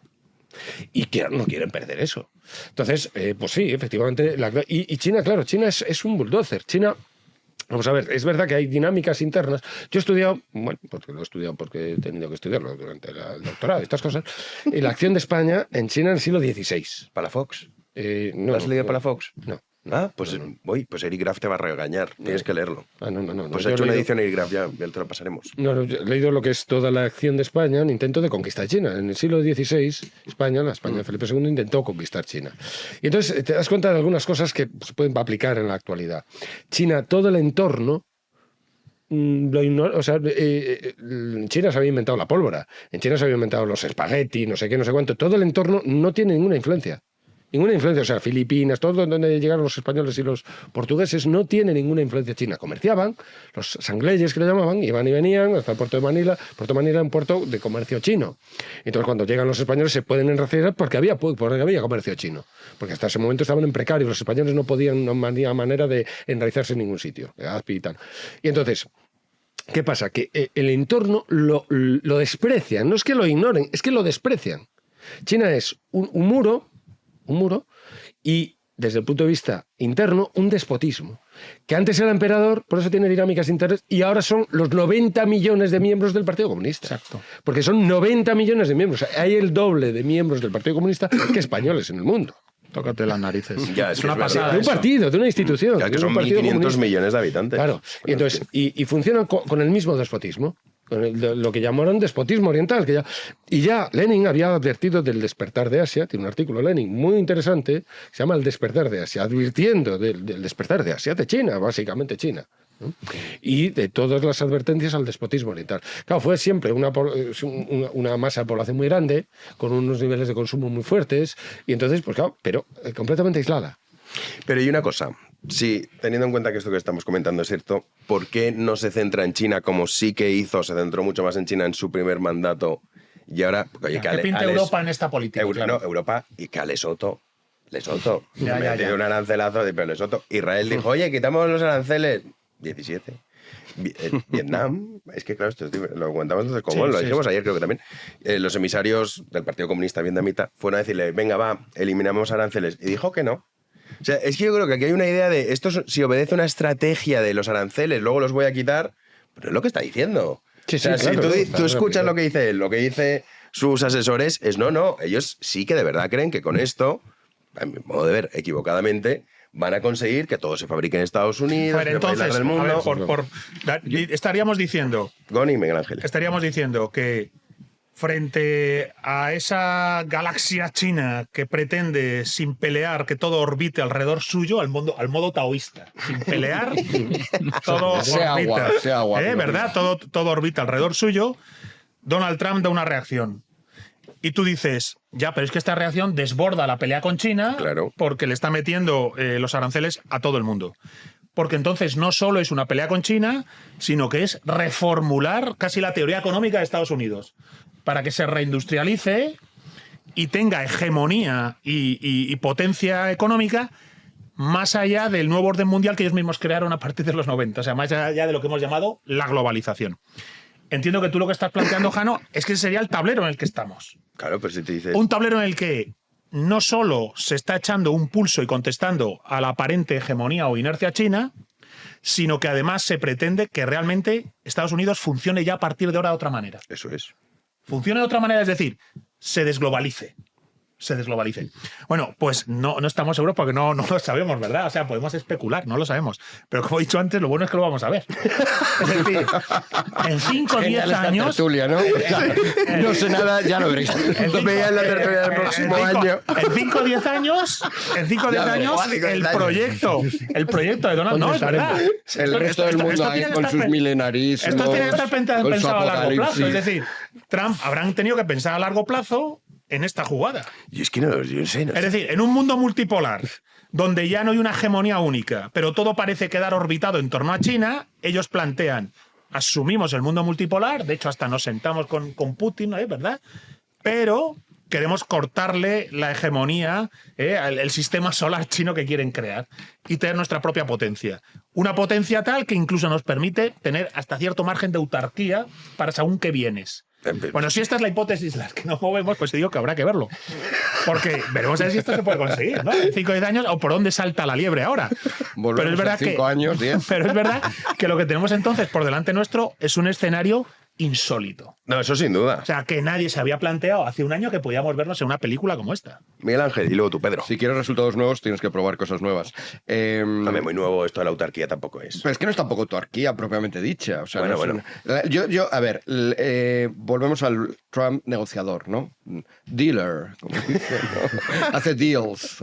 y que no quieren perder eso. Entonces, pues sí, efectivamente. Y China, claro, China es un bulldozer. China, vamos a ver, es verdad que hay dinámicas internas. Yo he estudiado, bueno, porque lo he estudiado porque he tenido que estudiarlo durante el doctorado y estas cosas, y la acción de España en China en el siglo XVI. ¿Palafox? No, ¿Has leído Palafox? No. Ah, pues pues Eric Graf te va a regañar. Tienes que leerlo. No. Pues he hecho una edición Eric Graf, ya te lo pasaremos. No, he leído lo que es toda la acción de España, un intento de conquista de China. En el siglo XVI, la España de Felipe II intentó conquistar China. Y entonces te das cuenta de algunas cosas que se pueden aplicar en la actualidad. China, todo el entorno lo ignora, o sea, en China se había inventado la pólvora, en China se había inventado los espagueti, no sé qué, no sé cuánto. Todo el entorno no tiene ninguna influencia. Ninguna influencia, o sea, Filipinas, todo donde llegaron los españoles y los portugueses no tiene ninguna influencia china. Comerciaban, los sangleyes que le llamaban, iban y venían hasta el puerto de Manila. Puerto de Manila era un puerto de comercio chino. Entonces, cuando llegan los españoles se pueden enraciar porque había comercio chino. Porque hasta ese momento estaban en precario, los españoles no podían, no había manera de enraizarse en ningún sitio. Y tal. Y entonces, ¿qué pasa? Que el entorno lo desprecian, no es que lo ignoren, es que lo desprecian. China es un muro y, desde el punto de vista interno, un despotismo. Que antes era emperador, por eso tiene dinámicas internas, y ahora son los 90 millones de miembros del Partido Comunista. Exacto. Porque son 90 millones de miembros. O sea, hay el doble de miembros del Partido Comunista que españoles en el mundo. Tócate las narices. Ya, es una pasada. De un partido, de una institución. Ya que son 1.500 millones de habitantes. Claro. Y entonces, y funcionan con el mismo despotismo. Con lo que llamaron despotismo oriental. Y ya Lenin había advertido del despertar de Asia, tiene un artículo Lenin muy interesante, se llama El despertar de Asia, advirtiendo del despertar de Asia, de China, básicamente China, ¿no? Y de todas las advertencias al despotismo oriental. Claro, fue siempre una masa de población muy grande, con unos niveles de consumo muy fuertes, y entonces, pues claro, pero completamente aislada. Pero y una cosa, sí, teniendo en cuenta que esto que estamos comentando es cierto, ¿por qué no se centra en China como sí que hizo, se centró mucho más en China en su primer mandato y ahora... Oye, ¿Qué pinta Europa en esta política? No, Europa, y que a Lesoto Ya. metió un arancelazo, pero Lesoto. Israel dijo, oye, quitamos los aranceles. 17. Vietnam, es que claro, esto lo comentamos entonces como lo dijimos ayer creo que también, los emisarios del Partido Comunista vietnamita fueron a decirle, venga va, eliminamos aranceles, y dijo que no. O sea, es que yo creo que aquí hay una idea de esto, si obedece una estrategia de los aranceles, luego los voy a quitar, pero es lo que está diciendo. Sí, o sea, claro, si tú escuchas lo que dice él, lo que dice sus asesores, es no, ellos sí que de verdad creen que con esto, a mi modo de ver, equivocadamente, van a conseguir que todo se fabrique en Estados Unidos, en el del mundo. Estaríamos diciendo... Goni y Miguel Ángel. Estaríamos diciendo que frente a esa galaxia china que pretende, sin pelear, que todo orbite alrededor suyo, al modo taoísta. Sin pelear, todo orbita. Sea agua. ¿Verdad? Todo orbita alrededor suyo. Donald Trump da una reacción. Y tú dices, ya, pero es que esta reacción desborda la pelea con China, claro, porque le está metiendo los aranceles a todo el mundo. Porque entonces no solo es una pelea con China, sino que es reformular casi la teoría económica de Estados Unidos, para que se reindustrialice y tenga hegemonía y potencia económica más allá del nuevo orden mundial que ellos mismos crearon a partir de los 90, o sea, más allá de lo que hemos llamado la globalización. Entiendo que tú lo que estás planteando, Jano, es que ese sería el tablero en el que estamos. Claro, pero si te dices... Un tablero en el que no solo se está echando un pulso y contestando a la aparente hegemonía o inercia china, sino que además se pretende que realmente Estados Unidos funcione ya a partir de ahora de otra manera. Eso es. Funcione de otra manera, es decir, se desglobalice. Se desglobalice. Bueno, pues no estamos seguros porque no lo sabemos, ¿verdad? O sea, podemos especular, no lo sabemos. Pero como he dicho antes, lo bueno es que lo vamos a ver. Es decir, en 5 o 10 años... tertulia, ¿no? No sé nada, ya lo veréis. Esto me en la tertulia del próximo año. En 5 o 10 años, el proyecto de Donald... No, es verdad. El resto del mundo ahí con sus milenarismos. Esto tiene que estar pensado a largo plazo. Es decir, Trump habrán tenido que pensar a largo plazo en esta jugada. Y es que no sé. Es decir, en un mundo multipolar, donde ya no hay una hegemonía única, pero todo parece quedar orbitado en torno a China, ellos plantean, asumimos el mundo multipolar, de hecho hasta nos sentamos con Putin, ¿no? ¿Verdad? Pero queremos cortarle la hegemonía, el sistema solar chino que quieren crear y tener nuestra propia potencia. Una potencia tal que incluso nos permite tener hasta cierto margen de autarquía para según qué bienes. Bueno, si esta es la hipótesis las que nos movemos, pues te digo que habrá que verlo. Porque veremos a ver si esto se puede conseguir, ¿no? En 5 o 10 años o por dónde salta la liebre ahora. Pero es verdad 5 años, 10. Pero es verdad que lo que tenemos entonces por delante nuestro es un escenario insólito. No, eso sin duda. O sea, que nadie se había planteado hace un año que podíamos vernos en una película como esta. Miguel Ángel, y luego tú, Pedro. Si quieres resultados nuevos, tienes que probar cosas nuevas. También muy nuevo esto de la autarquía tampoco es. Pero es que no es tampoco autarquía propiamente dicha. O sea, bueno. Yo, a ver, volvemos al Trump negociador, ¿no? Dealer, como dice, ¿no? Hace deals.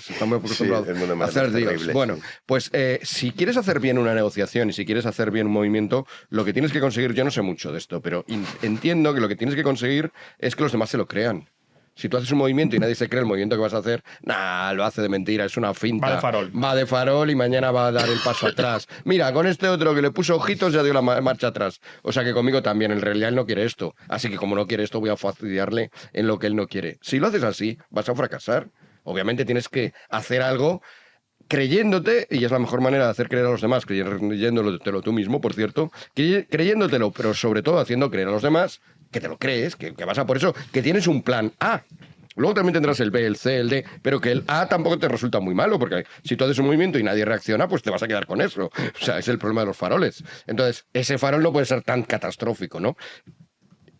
Está muy acostumbrado a hacer deals. Terrible, bueno, sí. pues si quieres hacer bien una negociación y si quieres hacer bien un movimiento, lo que tienes que conseguir, yo no sé mucho de esto, pero entiendo que lo que tienes que conseguir es que los demás se lo crean. Si tú haces un movimiento y nadie se cree el movimiento que vas a hacer, lo hace de mentira, es una finta. Va de farol y mañana va a dar el paso atrás. Mira, con este otro que le puso ojitos ya dio la marcha atrás. O sea que conmigo también, en realidad él no quiere esto. Así que como no quiere esto, voy a fastidiarle en lo que él no quiere. Si lo haces así, vas a fracasar. Obviamente tienes que hacer algo creyéndote, y es la mejor manera de hacer creer a los demás, creyéndotelo tú mismo, por cierto, creyéndotelo, pero sobre todo haciendo creer a los demás que te lo crees, que vas a por eso, que tienes un plan A. Luego también tendrás el B, el C, el D, pero que el A tampoco te resulta muy malo, porque si tú haces un movimiento y nadie reacciona, pues te vas a quedar con eso. O sea, es el problema de los faroles. Entonces, ese farol no puede ser tan catastrófico, ¿no?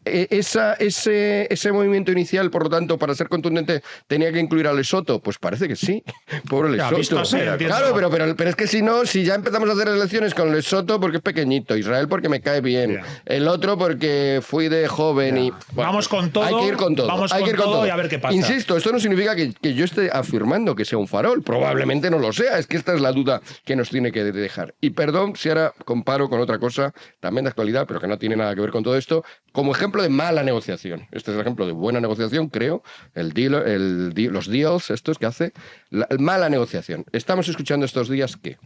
Ese movimiento inicial, por lo tanto, para ser contundente, ¿tenía que incluir a Lesoto? Pues parece que sí. Pobre Lesoto. Claro, pero es que si ya empezamos a hacer elecciones con Lesoto porque es pequeñito, Israel porque me cae bien, el otro porque fui de joven y... Bueno, vamos con todo. Hay que ir con todo. Vamos con todo y a ver qué pasa. Insisto, esto no significa que yo esté afirmando que sea un farol. Probablemente no lo sea. Es que esta es la duda que nos tiene que dejar. Y perdón si ahora comparo con otra cosa, también de actualidad, pero que no tiene nada que ver con todo esto, como ejemplo de mala negociación. Este es el ejemplo de buena negociación, creo. Los deals, estos que hace. Mala negociación. Estamos escuchando estos días que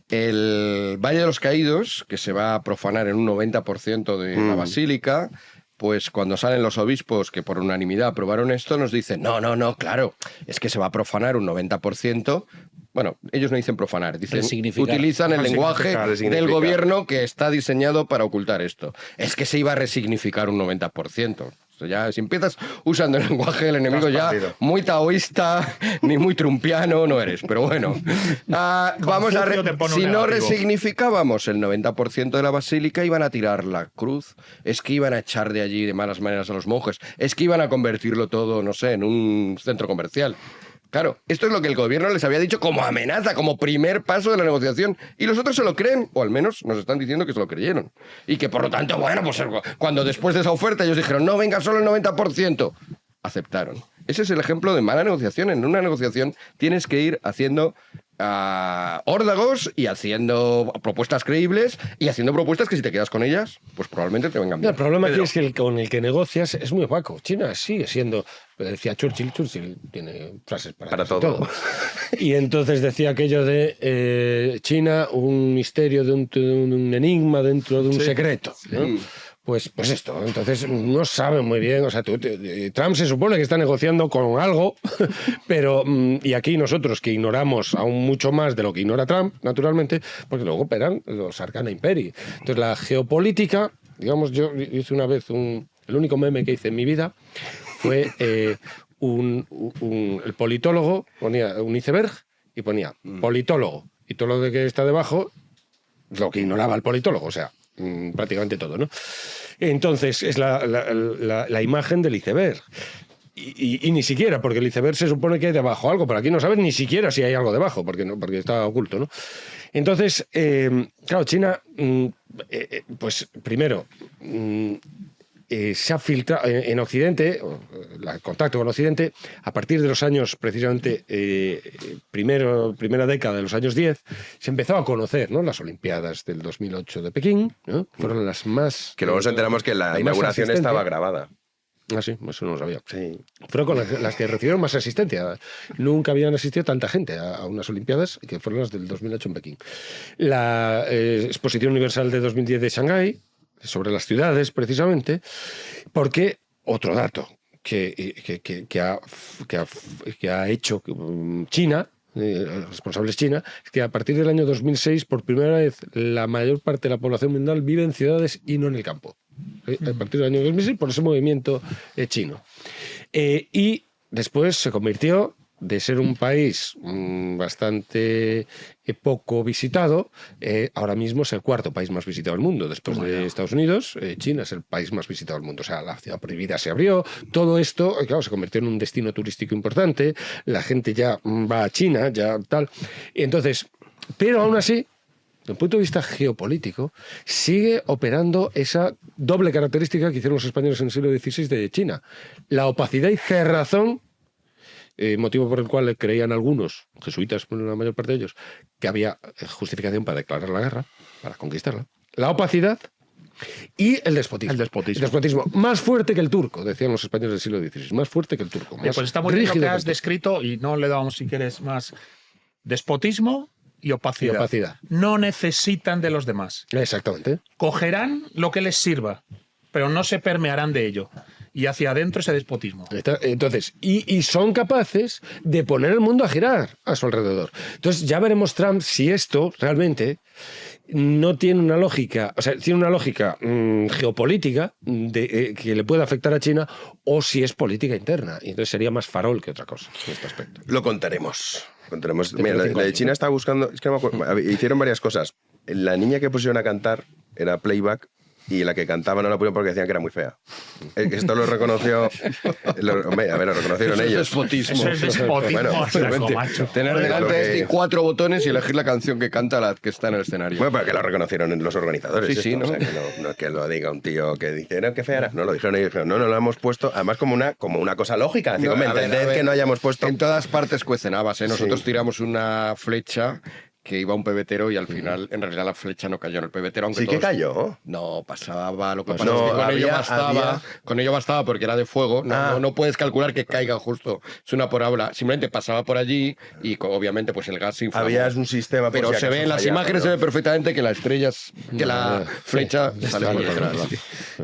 el Valle de los Caídos, que se va a profanar en un 90% de la basílica, pues cuando salen los obispos que por unanimidad aprobaron esto, nos dicen, no, claro, es que se va a profanar un 90%. Bueno, ellos no dicen profanar, utilizan el lenguaje del gobierno que está diseñado para ocultar esto. Es que se iba a resignificar un 90%. Ya, si empiezas usando el lenguaje del enemigo ya muy taoísta ni muy trumpiano no eres, pero bueno. Vamos si no resignificábamos el 90% de la basílica, iban a tirar la cruz, es que iban a echar de allí de malas maneras a los monjes, es que iban a convertirlo todo, no sé, en un centro comercial. Claro, esto es lo que el gobierno les había dicho como amenaza, como primer paso de la negociación. Y los otros se lo creen, o al menos nos están diciendo que se lo creyeron. Y que por lo tanto, bueno, pues cuando después de esa oferta ellos dijeron, no, venga, solo el 90%, aceptaron. Ese es el ejemplo de mala negociación. En una negociación tienes que ir haciendo órdagos y haciendo propuestas creíbles y haciendo propuestas que si te quedas con ellas, pues probablemente te vengan bien. El problema aquí es que con el que negocias es muy opaco. China sigue siendo, decía Churchill tiene frases para todo. Y entonces decía aquello de China, un misterio, de un enigma dentro de un secreto, ¿no? Pues esto, entonces no saben muy bien, o sea, Trump se supone que está negociando con algo, pero, y aquí nosotros que ignoramos aún mucho más de lo que ignora Trump, naturalmente, porque luego operan los Arcana Imperi. Entonces la geopolítica, digamos, yo hice una vez el único meme que hice en mi vida fue el politólogo, ponía un iceberg y ponía politólogo, y todo lo que está debajo, lo que ignoraba el politólogo, o sea, prácticamente todo, ¿no? Entonces es la imagen del iceberg. Y ni siquiera, porque el iceberg se supone que hay debajo algo, pero aquí no sabes ni siquiera si hay algo debajo, porque está oculto, ¿no? Entonces, claro, China, pues primero, se ha filtrado en Occidente, el contacto con Occidente, a partir de los años, precisamente, primera década de los años 10, se empezó a conocer, ¿no? Las Olimpiadas del 2008 de Pekín, ¿no? Fueron las más... Que luego nos enteramos que la inauguración estaba grabada. Ah, sí, eso no lo sabía. Sí. Fueron con las que recibieron más asistencia. Nunca habían asistido tanta gente a unas Olimpiadas, que fueron las del 2008 en Pekín. La Exposición Universal de 2010 de Shanghái, sobre las ciudades, precisamente, porque otro dato que ha hecho China, los responsables China, es que a partir del año 2006, por primera vez, la mayor parte de la población mundial vive en ciudades y no en el campo. A partir del año 2006, por ese movimiento chino. Y después se convirtió de ser un país bastante poco visitado, ahora mismo es el cuarto país más visitado del mundo. Después de Estados Unidos, China es el país más visitado del mundo. O sea, la ciudad prohibida se abrió, todo esto, claro, se convirtió en un destino turístico importante, la gente ya va a China, ya tal. Entonces, pero aún así, desde el punto de vista geopolítico, sigue operando esa doble característica que hicieron los españoles en el siglo XVI de China. La opacidad y cerrazón, motivo por el cual creían algunos, jesuitas la mayor parte de ellos, que había justificación para declarar la guerra, para conquistarla. La opacidad y el despotismo. El despotismo. Más fuerte que el turco, decían los españoles del siglo XVI. Más fuerte que el turco. Pues está muy bien lo que has descrito y no le damos, si quieres, más despotismo y opacidad. No necesitan de los demás. Exactamente. Cogerán lo que les sirva, pero no se permearán de ello. Y hacia adentro ese despotismo. Entonces, y son capaces de poner el mundo a girar a su alrededor. Entonces ya veremos Trump si esto realmente no tiene una lógica, o sea, tiene una lógica geopolítica que le puede afectar a China, o si es política interna. Y entonces sería más farol que otra cosa en este aspecto. Lo contaremos. Mira, la de China estaba buscando, es que no me acuerdo, hicieron varias cosas. La niña que pusieron a cantar era playback, y la que cantaba no la pusieron porque decían que era muy fea. Esto lo reconoció... lo reconocieron ellos. Eso es despotismo. Bueno, tener delante 4 botones y elegir la canción que canta la que está en el escenario. Bueno, pero que lo reconocieron los organizadores. Sí, ¿no? O sea, que no es que lo diga un tío que dice, no, qué fea era. No, lo dijeron ellos. No lo hemos puesto, además como una cosa lógica. Digo, entended que no hayamos puesto... En todas partes cuecen habas, ¿eh? Nosotros tiramos una flecha que iba un pebetero y al final, en realidad, la flecha no cayó en el pebetero. Aunque ¿Sí que cayó? No, pasaba. Lo que pasa es que con ello bastaba porque era de fuego. No puedes calcular que caiga justo. Es una parábola. Simplemente pasaba por allí y obviamente pues el gas se inflamó. Había un sistema... Pero se ve en las imágenes, se ve perfectamente que la flecha sale por detrás.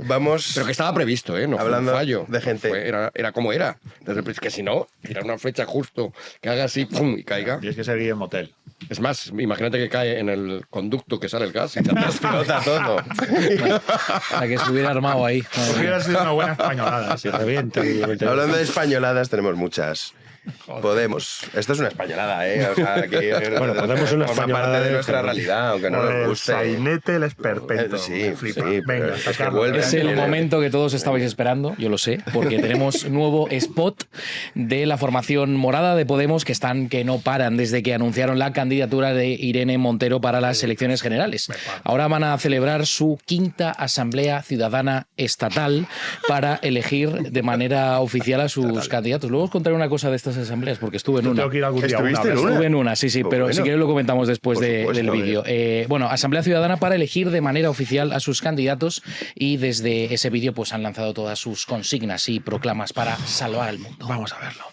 Vamos... Pero que estaba previsto, ¿eh? No hablando fue un fallo. De gente... Era como era. Entonces, que si no, tirar una flecha justo, que haga así, pum, y caiga. Y es que seguir en motel. Es más, imagínate que cae en el conducto que sale el gas y te explota todo. Para que se hubiera armado ahí. Hubiera sido una buena españolada. Se revienta. Hablando de españoladas, tenemos muchas. Podemos. Esto es una españolada, ¿eh? O sea, aquí Bueno, Podemos es una forma españolada parte de de nuestra realidad, aunque no nos guste. Sainete el esperpento. Sí, Me flipa. sí, Venga, pero es que sacarlo. vuelve. Es el momento que todos estabais esperando, yo lo sé, porque tenemos nuevo spot de la formación morada de Podemos que no paran desde que anunciaron la candidatura de Irene Montero para las elecciones generales. Ahora van a celebrar su 5ª Asamblea Ciudadana Estatal para elegir de manera oficial a sus candidatos. Luego os contaré una cosa de estas asambleas, porque estuve en una. Tengo que ir algún día a una, ¿Estuviste en ¿ves? una? Estuve en una, sí, Pues pero bueno. si queréis lo comentamos después Por del supuesto, vídeo. Bueno, Asamblea Ciudadana para elegir de manera oficial a sus candidatos, y desde ese vídeo pues han lanzado todas sus consignas y proclamas para salvar al mundo. Vamos a verlo.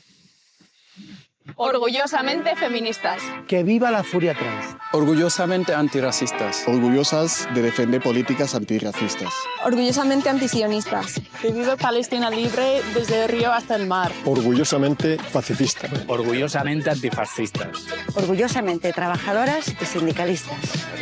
Orgullosamente feministas. Que viva la furia trans. Orgullosamente antirracistas. Orgullosas de defender políticas antirracistas. Orgullosamente antisionistas. Que viva Palestina libre desde el río hasta el mar. Orgullosamente pacifistas. Orgullosamente antifascistas. Orgullosamente trabajadoras y sindicalistas.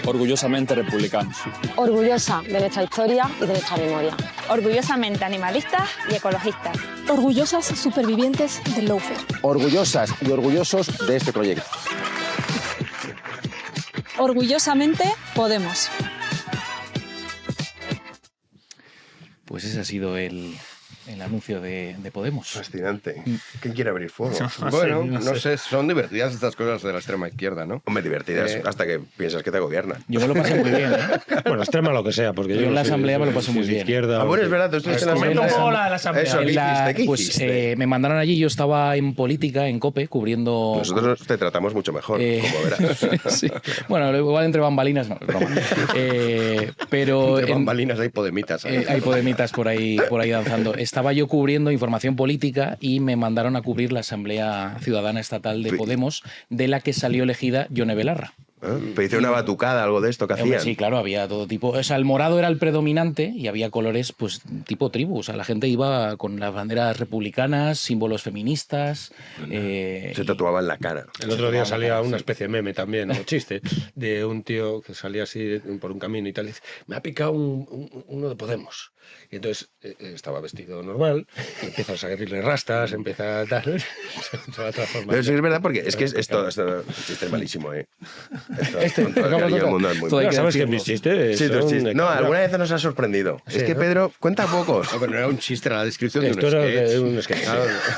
Orgullosamente republicanos. Orgullosa de nuestra historia y de nuestra memoria. Orgullosamente animalistas y ecologistas. Orgullosas supervivientes del lawfare. Orgullosas y orgullosos de este proyecto. Orgullosamente Podemos. Pues ese ha sido el anuncio de Podemos. Fascinante. ¿Quién quiere abrir fuego? Bueno, no sé, son divertidas estas cosas de la extrema izquierda, ¿no? Hombre, divertidas hasta que piensas que te gobiernan. Yo me lo pasé muy bien, ¿eh? Bueno, extrema lo que sea, porque yo en la no sé asamblea me lo pasé muy bien. Izquierda, bueno, es verdad, tú estuviste en la Comenta un poco asamblea. la asamblea. Eso, ¿qué hiciste? Me mandaron allí, yo estaba en política, en COPE, cubriendo... Nosotros te tratamos mucho mejor, como verás. Sí. Bueno, igual entre bambalinas, no, es broma. Pero Entre bambalinas hay podemitas. hay podemitas por ahí danzando. Estaba yo cubriendo información política y me mandaron a cubrir la Asamblea Ciudadana Estatal de Podemos, de la que salió elegida Yone Belarra. Pero hice una batucada, algo de esto que hacían. Sí, claro, había todo tipo. O sea, el morado era el predominante y había colores, pues, tipo tribu. O sea, la gente iba con las banderas republicanas, símbolos feministas. Se tatuaba en la cara. El otro día salía una especie de meme también, o chiste, de un tío que salía así por un camino y tal, y dice, me ha picado uno de Podemos. Y entonces estaba vestido normal, y empieza a salirle rastas, empieza a tal, se va a transformar. Pero sí es verdad, porque es que esto chiste es malísimo, ¿eh? Esto, con todo el cariño del mundo es muy No, sabes que mis chistes sí, tus son chistes. de No, calidad. alguna vez nos ha sorprendido. Sí, es que ¿no? Pedro cuenta pocos. No, pero no era un chiste, era la descripción de un Esto era sketch. de un sketch.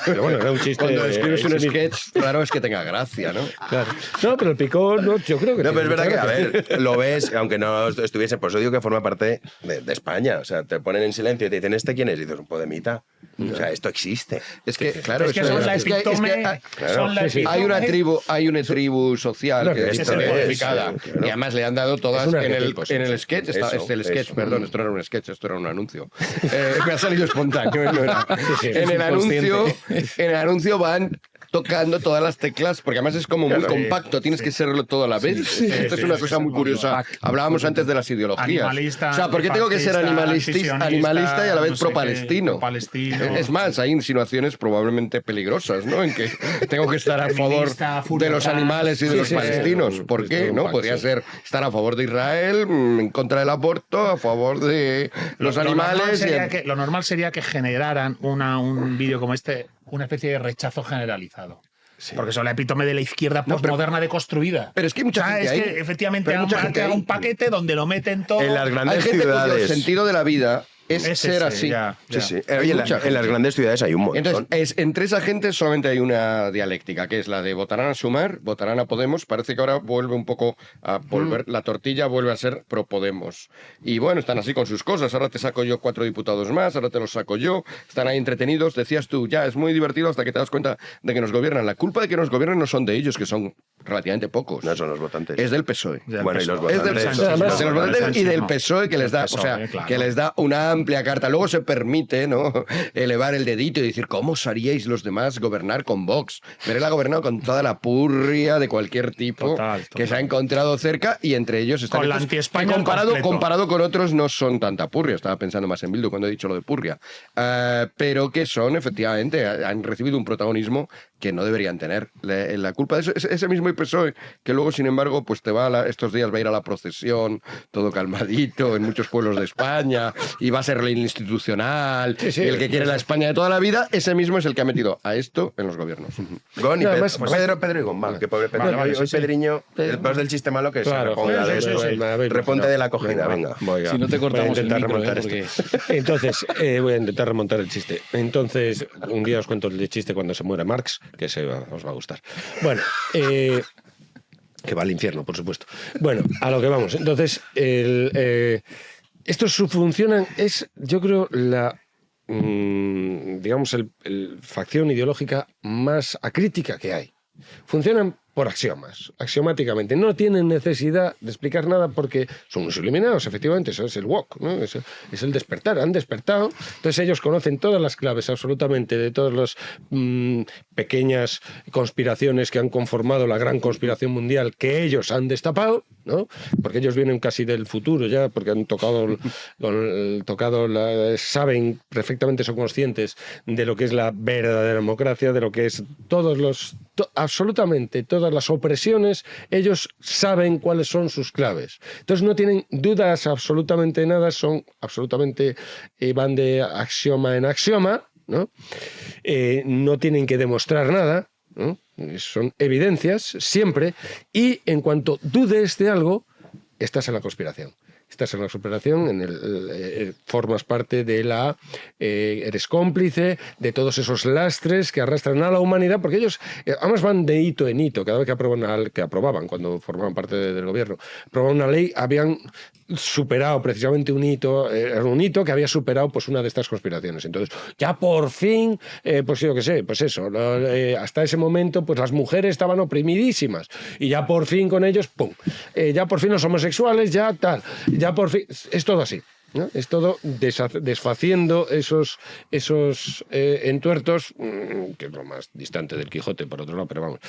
Pero bueno, era un chiste. Cuando describes un en sí mismo. sketch, claro, es que tenga gracia, ¿no? Claro. No, pero el picón, no, yo creo que... No, pero es tiene verdad que, mucha a gracia. ver, lo ves, aunque no estuviese, por eso digo que forma parte de España. O sea, te ponen en silencio y te dicen, ¿este quién es? Y dices, un podemita. O sea, esto existe. Es que, claro, Es que son la epítome. Son la epítome. hay una tribu social No, que que es esto hiper es, modificada. claro. Y además le han dado todas Es un en arquetipo, sí, el sí. sketch. Eso. Perdón, esto no era un sketch, esto era un anuncio. Me ha salido espontáneo. No era. sí, En el anuncio van tocando todas las teclas, porque además es como muy compacto, tienes que serlo todo a la vez. Esto es una cosa muy curiosa. Hablábamos antes de las ideologías. Animalista, O sea, ¿por qué tengo que ser animalista y a la vez no sé pro-palestino? qué, pro-palestino. Es más, hay insinuaciones probablemente peligrosas, ¿no? En que tengo que estar a favor Feminista, furia de los trans. animales y de los Sí, sí, palestinos. sí. ¿Por qué? ¿No? Podría ser estar a favor de Israel, en contra del aborto, a favor de los animales. Lo normal sería que generaran un vídeo como este, una especie de rechazo generalizado. Sí. Porque son la epítome de la izquierda postmoderna deconstruida. Pero es que hay mucha gente es ahí. que efectivamente Pero hay mucha han gente creado ahí. un paquete donde lo meten todo. En las Hay grandes gente cuyo ciudades. sentido de la vida es ser así. Ya. Sí. Hay Oye, mucha en gente. las grandes ciudades hay un montón. Entonces, entre esa gente solamente hay una dialéctica, que es la de votarán a Sumar, votarán a Podemos. Parece que ahora vuelve un poco a volver, la tortilla vuelve a ser pro Podemos. Y bueno, están así con sus cosas. Ahora te saco yo 4 diputados más, ahora te los saco yo. Están ahí entretenidos. Decías tú, ya, es muy divertido hasta que te das cuenta de que nos gobiernan. La culpa de que nos gobiernen no son de ellos, que son relativamente pocos. No son los votantes. Es del PSOE. Bueno, y los Es del votantes. PSOE. Sánchez, De los votantes y del PSOE que les da, PSOE, o sea, claro. que les da una amplia carta. Luego se permite, ¿no?, elevar el dedito y decir, ¿cómo osaríais los demás gobernar con Vox? Pero él ha gobernado con toda la purria de cualquier tipo que se ha encontrado cerca y entre ellos están Con la estos anti-España que al completo. comparado con otros no son tanta purria. Estaba pensando más en Bildu cuando he dicho lo de purria. Pero que son, efectivamente, han recibido un protagonismo que no deberían tener. La culpa de eso es ese mismo PSOE que luego, sin embargo, pues estos días va a ir a la procesión, todo calmadito, en muchos pueblos de España, y va a ser el institucional, Sí, el que quiere la España de toda la vida, ese mismo es el que ha metido a esto en los gobiernos. Gon y No, Pedro, además, Pedro y Gon, vale, que pobre Pedro. Vale, Hoy sí. Pedriño, el boss del chiste malo que Claro, se reponga joder, de sí, eso. sí, me habéis Reponte imaginado. de la acogida, venga. Venga, Si no te cortamos voy a intentar el micro, remontar porque- esto. Entonces, voy a intentar remontar el chiste. Entonces, un día os cuento el chiste cuando se muere Marx, que os va a gustar. Bueno, que va al infierno, por supuesto. Bueno, a lo que vamos. Entonces, estos funcionan, yo creo, digamos, el facción ideológica más acrítica que hay. Funcionan por axiomas, axiomáticamente. No tienen necesidad de explicar nada porque son unos iluminados, efectivamente. Eso es el woke, ¿no? Eso es el despertar. Han despertado. Entonces ellos conocen todas las claves absolutamente de todas las pequeñas conspiraciones que han conformado la gran conspiración mundial que ellos han destapado, ¿no? Porque ellos vienen casi del futuro ya, porque han saben perfectamente, son conscientes de lo que es la verdadera democracia, de lo que es absolutamente todas las opresiones, ellos saben cuáles son sus claves. Entonces no tienen dudas absolutamente nada, son absolutamente, van de axioma en axioma, ¿no? No tienen que demostrar nada, ¿no? Son evidencias siempre, y en cuanto dudes de algo, estás en la conspiración. Estás en la conspiración, formas parte de eres cómplice de todos esos lastres que arrastran a la humanidad, porque ellos además van de hito en hito. Cada vez que aprobaban cuando formaban parte del gobierno, aprobaban una ley, habían superado precisamente un hito, era un hito que había superado pues una de estas conspiraciones. Entonces, ya por fin, pues yo qué sé, pues eso, hasta ese momento pues las mujeres estaban oprimidísimas, y ya por fin con ellos, ¡pum! Ya por fin los homosexuales, ya tal, ya por fin, es todo así, ¿no? Es todo desfaciendo esos entuertos, que es lo más distante del Quijote, por otro lado, pero vamos.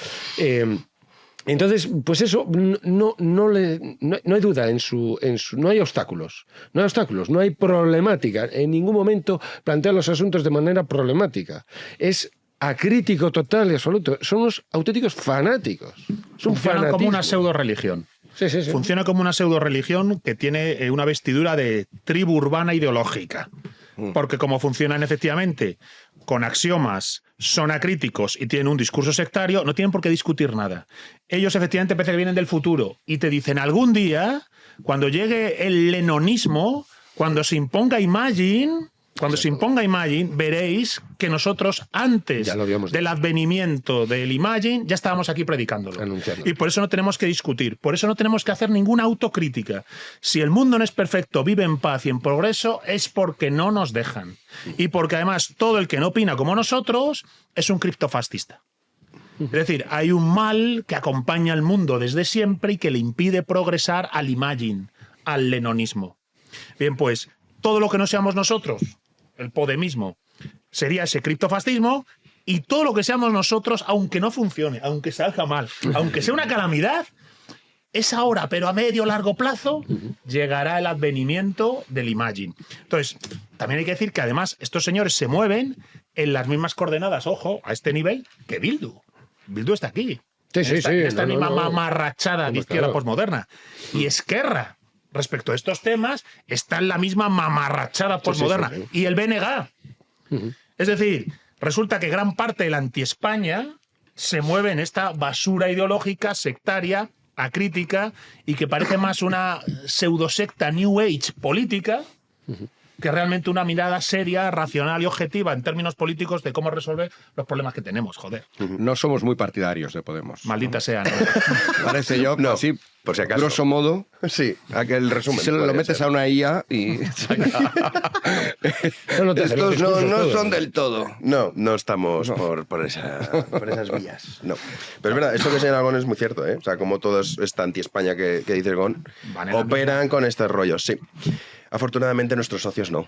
Entonces, pues eso, no hay duda no hay obstáculos, no hay problemática. En ningún momento plantean los asuntos de manera problemática. Es acrítico total y absoluto. Son unos auténticos fanáticos. Funciona como una pseudo-religión. Sí. Funciona como una pseudo-religión que tiene una vestidura de tribu urbana ideológica. Porque como funcionan efectivamente con axiomas, son acríticos y tienen un discurso sectario, no tienen por qué discutir nada. Ellos efectivamente parece que vienen del futuro y te dicen algún día, cuando llegue el lenonismo, cuando se imponga Imagine, veréis que nosotros antes del advenimiento del Imagine ya estábamos aquí predicándolo. Y por eso no tenemos que discutir, por eso no tenemos que hacer ninguna autocrítica. Si el mundo no es perfecto, vive en paz y en progreso, es porque no nos dejan. Y porque además todo el que no opina como nosotros es un criptofascista. Es decir, hay un mal que acompaña al mundo desde siempre y que le impide progresar al Imagine, al lenonismo. Bien, pues todo lo que no seamos nosotros, el podemismo, sería ese criptofascismo, y todo lo que seamos nosotros, aunque no funcione, aunque salga mal, aunque sea una calamidad, es ahora, pero a medio largo plazo llegará el advenimiento del Imagine. Entonces, también hay que decir que además estos señores se mueven en las mismas coordenadas, ojo, a este nivel, que Bildu. Bildu está aquí. Esta misma mamarrachada de izquierda posmoderna. Y Esquerra, respecto a estos temas, está en la misma mamarrachada posmoderna. Y el BNG. Es decir, resulta que gran parte de la anti-España se mueve en esta basura ideológica, sectaria, acrítica, y que parece más una pseudosecta New Age política que realmente una mirada seria, racional y objetiva en términos políticos de cómo resolver los problemas que tenemos, joder. No somos muy partidarios de Podemos. Maldita sea, ¿no? Parece yo, no, sí, por si acaso. Grosso modo. Sí, aquel resumen. Si lo metes a una IA y... Estos no son del todo. No estamos por esas vías. No. Pero es verdad, esto que señala Gon es muy cierto, ¿eh? O sea, como todo esta anti-España que dice Gon, operan con estos rollos, sí. Afortunadamente nuestros socios no.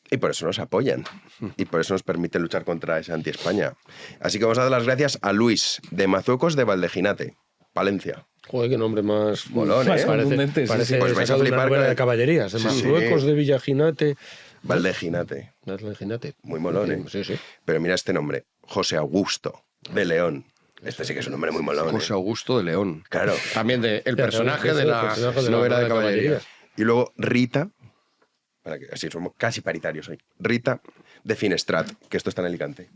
Y por eso nos apoyan. Y por eso nos permiten luchar contra esa anti-España. Así que vamos a dar las gracias a Luis, de Mazuecos de Valdeginate, Palencia. Joder, qué nombre más molón, más ¿eh? Parece pues vais a flipar con con de caballerías. De Mazuecos de Villaginate. Valdeginate. Muy molón, ¿eh? Sí. Pero mira este nombre, José Augusto, de León. Este sí que es un nombre muy molón. José Augusto de León. Claro. También el personaje de la novela de caballerías. Y luego Rita, para que así somos casi paritarios hoy. Rita de Finestrat, que esto está en Alicante.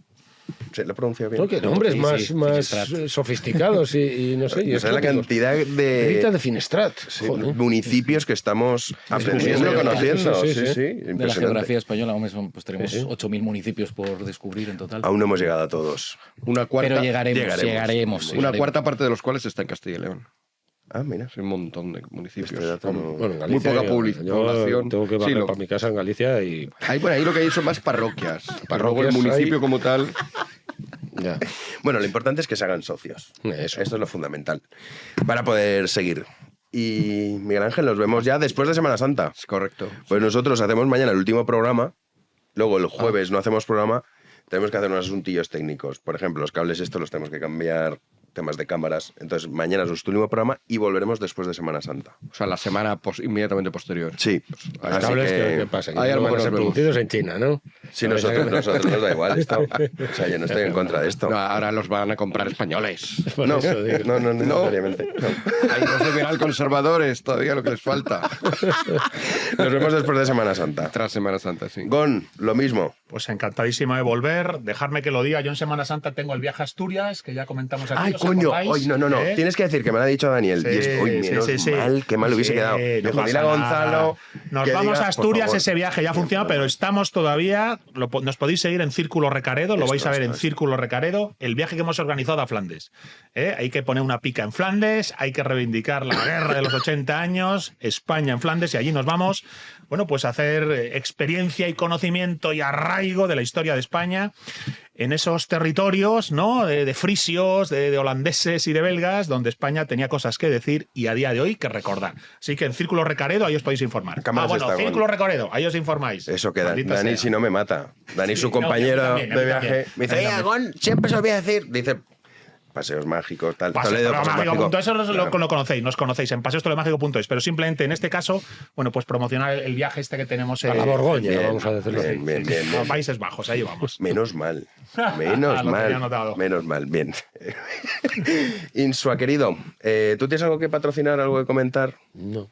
¿Se lo he pronunciado bien? Porque nombres más sofisticados y no sé. O sea, la cantidad de... Rita de Finestrat. Sí, municipios que estamos aprendiendo, conociendo. Sí. De la geografía española, hombre, pues tenemos 8.000 municipios por descubrir en total. Aún no hemos llegado a todos. Una cuarta, pero llegaremos. Una cuarta parte de los cuales está en Castilla y León. Ah, mira. Es un montón de municipios. Bueno, en Galicia, muy poca población. Tengo que bajar para mi casa en Galicia y... Ahí lo que hay son más parroquias. Luego el municipio como tal... Ya. Bueno, lo importante es que se hagan socios. Esto es lo fundamental. Para poder seguir. Y Miguel Ángel, nos vemos ya después de Semana Santa. Es correcto. Pues nosotros hacemos mañana el último programa. Luego el jueves no hacemos programa. Tenemos que hacer unos asuntillos técnicos. Por ejemplo, los cables estos los tenemos que cambiar, temas de cámaras. Entonces, mañana es nuestro último programa y volveremos después de Semana Santa. O sea, la semana inmediatamente posterior. Sí. Los cables que pasan. Hay algunos producidos en China, ¿no? Sí, nosotros nos da igual esto. O sea, yo no estoy en contra de esto. No, ahora los van a comprar españoles. No necesariamente. Hay los liberal conservadores, todavía lo que les falta. Nos vemos después de Semana Santa. Tras Semana Santa, sí. Gon, lo mismo. Pues encantadísimo de volver. Dejadme que lo diga. Yo en Semana Santa tengo el viaje a Asturias, que ya comentamos aquí. Ay, coño. Hoy no. Tienes que decir que me lo ha dicho Daniel. Sí, y es, hoy menos mal, qué mal hubiese quedado. Dile a Gonzalo. Nos vamos a Asturias, ese viaje ya funciona, pero estamos todavía. Nos podéis seguir en Círculo Recaredo, lo vais a ver en Círculo Recaredo. El viaje que hemos organizado a Flandes. Hay que poner una pica en Flandes, hay que reivindicar la guerra de los 80 años, España en Flandes, y allí nos vamos. Bueno, pues a hacer experiencia y conocimiento y arraigo de la historia de España en esos territorios, ¿no? De frisios, de holandeses y de belgas, donde España tenía cosas que decir y a día de hoy que recordar. Así que en Círculo Recaredo ahí os podéis informar. Círculo Recaredo, ahí os informáis. Eso queda. Dani si no me mata. Dani, su compañero de viaje, me dice, Gon, siempre se olvida decir, dice... Paseos Mágicos, tal. Eso lo conocéis, nos conocéis en paseostolemágico.es, pero simplemente en este caso, bueno, pues promocionar el viaje este que tenemos a la Borgoña, vamos a decirlo así. Bien. A Países Bajos, ahí vamos. Menos mal, bien. Insua, querido, ¿tú tienes algo que patrocinar, algo que comentar? No.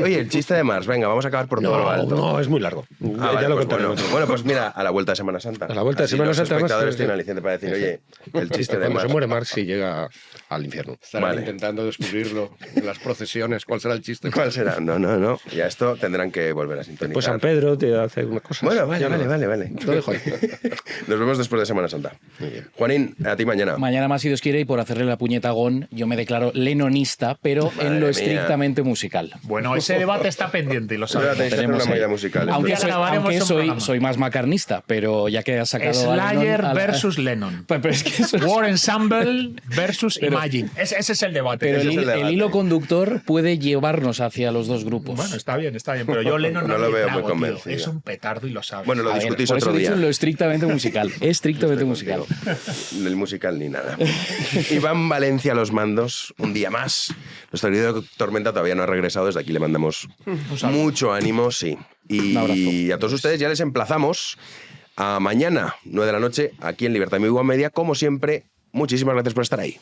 Oye, el chiste de Mars, venga, vamos a acabar por todo lo alto. No, es muy largo. Ya lo contaré. Bueno, pues mira, a la vuelta de Semana Santa. A la vuelta de Semana Santa. Los espectadores tienen aliciente para decir, oye, el chiste de Mars. Cuando se muere Mars y llega al infierno. Estarán intentando descubrirlo en las procesiones. ¿Cuál será el chiste? ¿Cuál será? No. Ya esto tendrán que volver a sintonizar. Pues San Pedro te hace unas cosas. Bueno, vale. Lo dejo ahí. Nos vemos después de Semana Santa. Juanín, a ti mañana. Mañana más, si Dios quiere, y por hacerle la puñeta a Gon, yo me declaro lenonista, pero en lo estrictamente musical. Bueno, ese debate está pendiente y lo sabemos. Tenemos una musical. Aunque soy más macarnista, pero ya que has sacado Slayer versus Lennon. Pero es que War Ensemble versus Imagine. Ese es el debate. Pero el hilo conductor puede llevarnos hacia los dos grupos. Bueno, está bien. Pero yo Lennon no lo veo muy convencido. Es un petardo y lo sabes. Bueno, lo discutís otro día. Lo estrictamente musical. Estrictamente musical. El musical ni nada. Iván Valencia a los mandos, un día más. Nuestro querido Tormenta todavía no ha regresado. Desde aquí le mandamos mucho ánimo, sí. Y a todos ustedes ya les emplazamos a mañana, 9 de la noche, aquí en Libertad Media. Como siempre, muchísimas gracias por estar ahí.